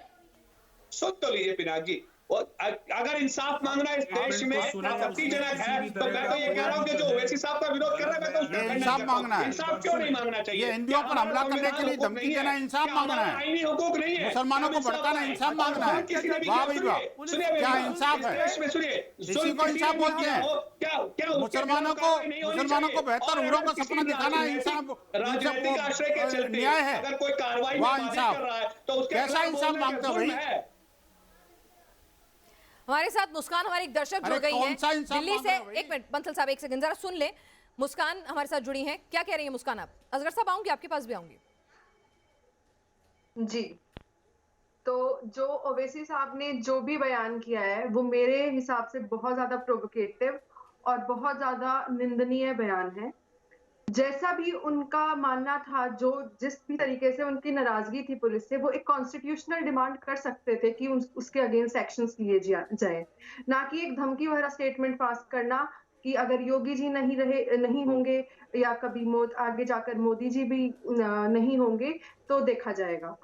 सुन तो लीजिए पिनाक जी, अगर इंसाफ मांगना इस देश में आपत्तिजनक है तो मैं तो ये कह रहा हूँ कि जो ओवैसी साहब का विरोध कर रहा है मैं तो उसका इंसाफ मांगना है। इंसाफ क्यों नहीं मांगना चाहिए? ये हिंदुओं पर हमला करने के लिए धमकी देना इंसाफ मांगना है। आईनी हुकूक नहीं है। मुसलमानों को भड़काना इंसाफ मांगना है। वाह भाई वाह, क्या इंसाफ है? इसी को इंसाफ बोलते हैं। मुसलमानों को बेहतर हूरों का सपना दिखाना इंसाफ, न्याय है। वाह इंसाफ, कैसा इंसाफ मांगते हो भाई? हमारे साथ मुस्कान हमारी एक दर्शक जुड़ गई हैं दिल्ली से। एक मिनट बंसल साहब, एक सेकंड जरा सुन ले। मुस्कान हमारे साथ जुड़ी हैं, क्या कह रही है मुस्कान? आप असगर साहब आऊंगी, आपके पास भी आऊंगी जी। तो जो ओवैसी साहब ने जो भी बयान किया है वो मेरे हिसाब से बहुत ज्यादा प्रोवोकेटिव और बहुत ज्यादा निंदनीय बयान है। जैसा भी उनका मानना था, जो जिस भी तरीके से उनकी नाराजगी थी पुलिस से, वो एक कॉन्स्टिट्यूशनल डिमांड कर सकते थे कि उसके अगेंस्ट एक्शंस लिए जाए, ना कि एक धमकी भरा स्टेटमेंट पास करना कि अगर योगी जी नहीं होंगे या कभी आगे जाकर मोदी जी भी नहीं होंगे तो देखा जाएगा।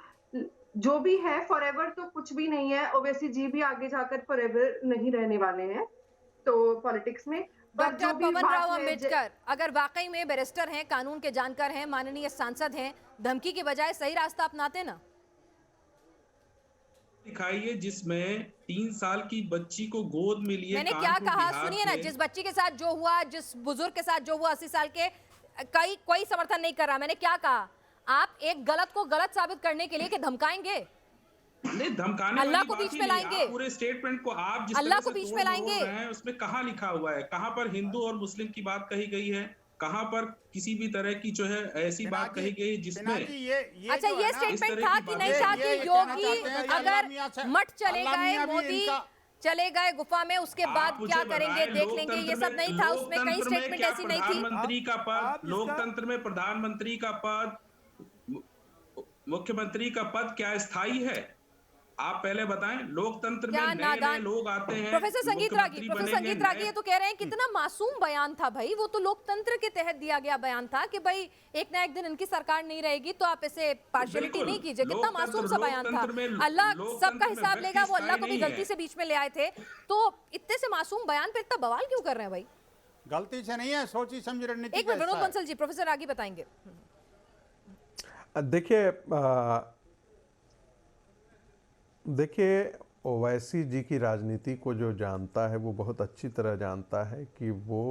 जो भी है फॉरएवर तो कुछ भी नहीं है। ओवैसी जी भी आगे जाकर फॉरएवर नहीं रहने वाले हैं तो पॉलिटिक्स में। डॉक्टर पवन राव अम्बेडकर अगर वाकई में बैरिस्टर हैं, कानून के जानकार हैं, माननीय सांसद हैं, धमकी के बजाय सही रास्ता अपनाते ना। दिखाइए जिसमें 3 साल की बच्ची को गोद में लिए। मैंने क्या कहा सुनिए ना, जिस बच्ची के साथ जो हुआ, जिस बुजुर्ग के साथ जो हुआ 80 साल के, कोई समर्थन नहीं कर रहा। मैंने क्या कहा? आप एक गलत को गलत साबित करने के लिए कि धमकाएंगे, नहीं धमकाने अल्लाह को बीच में लाएंगे। पूरे स्टेटमेंट को आप जिस अल्लाह को बीच में लाएंगे, उसमें कहाँ लिखा हुआ है? कहाँ पर हिंदू और मुस्लिम की बात कही गई है? कहाँ पर किसी भी तरह की जो है ऐसी बात कही गई जिसमें अच्छा ये स्टेटमेंट था कि नहीं था कि योगी अगर मठ चले गए, मोदी चले गए गुफा में, उसके बाद क्या करेंगे देख लेंगे, ये सब नहीं था उसमें? कई स्टेटमेंट ऐसी नहीं थी। प्रधानमंत्री का पद, लोकतंत्र में प्रधानमंत्री का पद, मुख्यमंत्री का पद क्या स्थायी है? आप पहले बताएं। लोकतंत्र में नए लोग आते हैं। प्रोफेसर संगीत रागी ये तो कह रहे हैं कितना मासूम बयान था भाई, वो तो लोकतंत्र के तहत दिया गया बयान था कि भाई एक ना एक दिन इनकी सरकार नहीं रहेगी तो आप ऐसे पार्शियलिटी नहीं कीजिए। कितना मासूम सा बयान था। अल्लाह सबका हिसाब लेगा, वो अल्लाह को भी गलती से बीच में ले आए थे। तो इतने से मासूम बयान पे इतना बवाल क्यों कर रहे हैं भाई? गलती से नहीं है, सोची समझी रणनीति। एक मिनट विनोद बंसल जी, प्रोफेसर रागी बताएंगे। देखिए ओवैसी जी की राजनीति को जो जानता है वो बहुत अच्छी तरह जानता है कि वो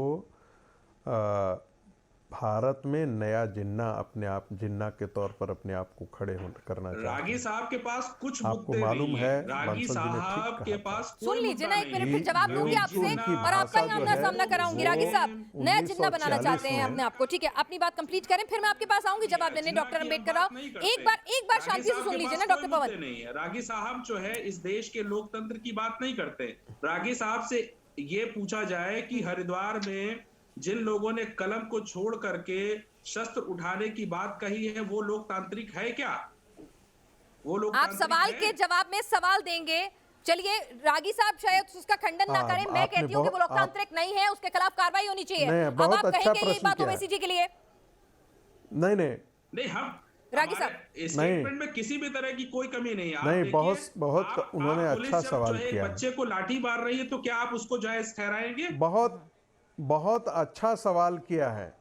भारत में नया जिन्ना अपने आप जिन्ना के तौर पर अपने आप को खड़े करना चाहते रागी हैं। साहब के पास कुछ आपको मुद्दे मालूम नहीं है, रागी बंसल जी ने ठीक साहब कहा के था। पास सुन लीजिए ना, एक मिनट फिर जवाब ये दूंगी आपसे उनकी और आपका भाषा ही जो आमना है, सामना कराऊंगी। रागी साहब नया जिन्ना बनाना 1946 चाहते हैं में अपने आप को, ठीक है, अपनी बात कंप्लीट करें, फिर मैं आपके पास आऊंगी जवाब देने। डॉक्टर अम्बेडकर राव, एक बार शांति से सुन लीजिए ना डॉक्टर पवन। नहीं है, रागी साहब जो है इस देश के लोकतंत्र की बात नहीं करते। रागी साहब से ये पूछा जाए कि हरिद्वार में जिन लोगों ने कलम को छोड़ करके शस्त्र उठाने की बात कही है वो लोकतांत्रिक है क्या? वो लोग आप सवाल के जवाब में सवाल देंगे। चलिए, रागी साहब शायद उसका खंडन ना करें, मैं कहती हूँ कि वो लोकतांत्रिक नहीं है, उसके खिलाफ कार्रवाई होनी चाहिए। अब आप कहेंगे ये बात ओवैसी जी के लिए? नहीं, हम रागी साहब स्टेटमेंट में किसी भी तरह की कोई कमी नहीं है। नहीं, बहुत उन्होंने अच्छा सवाल किया। बच्चे को लाठी मार रही है तो क्या आप उसको जायज ठहराएंगे? बहुत अच्छा सवाल किया है,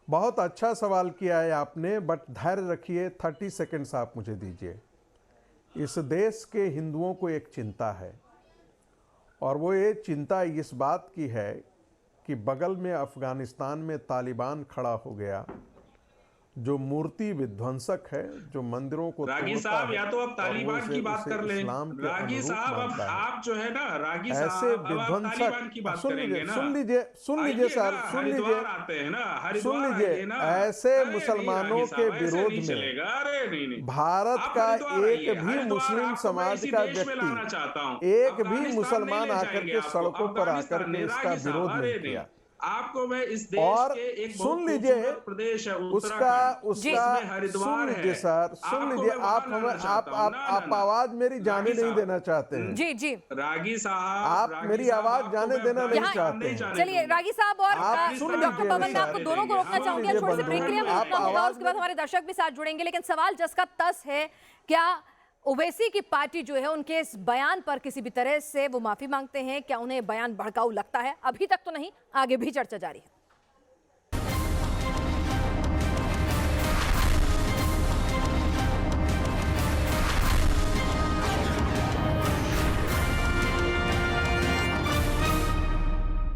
बहुत अच्छा सवाल किया है आपने, बट धैर्य रखिए। 30 सेकंड्स आप मुझे दीजिए। इस देश के हिंदुओं को एक चिंता है, और वो ये चिंता इस बात की है कि बगल में अफगानिस्तान में तालिबान खड़ा हो गया, जो मूर्ति विध्वंसक है, जो मंदिरों को रागी साहब या तो अब तालिबान की बात कर लें। रागी साहब अब आप जो है ना, रागी साहब अब आप तालिबान की बात करेंगे ना। सुन लीजिए सर, सुन लीजिए, ऐसे मुसलमानों के विरोध में भारत का एक भी मुस्लिम समाज का व्यक्ति, एक भी मुसलमान आकर के सड़कों पर आकर के इसका विरोध नहीं किया। आपको मैं इस देश और के एक सुन लीजिए प्रदेश है उसका सुन लीजिए सर, सुन लीजिए। आप आवाज मेरी जाने नहीं देना चाहते हैं। जी रागी साहब, आप मेरी आवाज जाने देना नहीं चाहते हैं। चलिए रागी साहब और डॉक्टर पवन, मैं आपको दोनों को रोकना चाहूंगी। छोटे से ब्रेक के लिए हम रुकना होगा, उसके बाद हमारे दर्शक भी साथ जुड़ेंगे। लेकिन सवाल जस का तस है, क्या ओवैसी की पार्टी जो है उनके इस बयान पर किसी भी तरह से वो माफी मांगते हैं? क्या उन्हें बयान भड़काऊ लगता है? अभी तक तो नहीं, आगे भी चर्चा जारी है।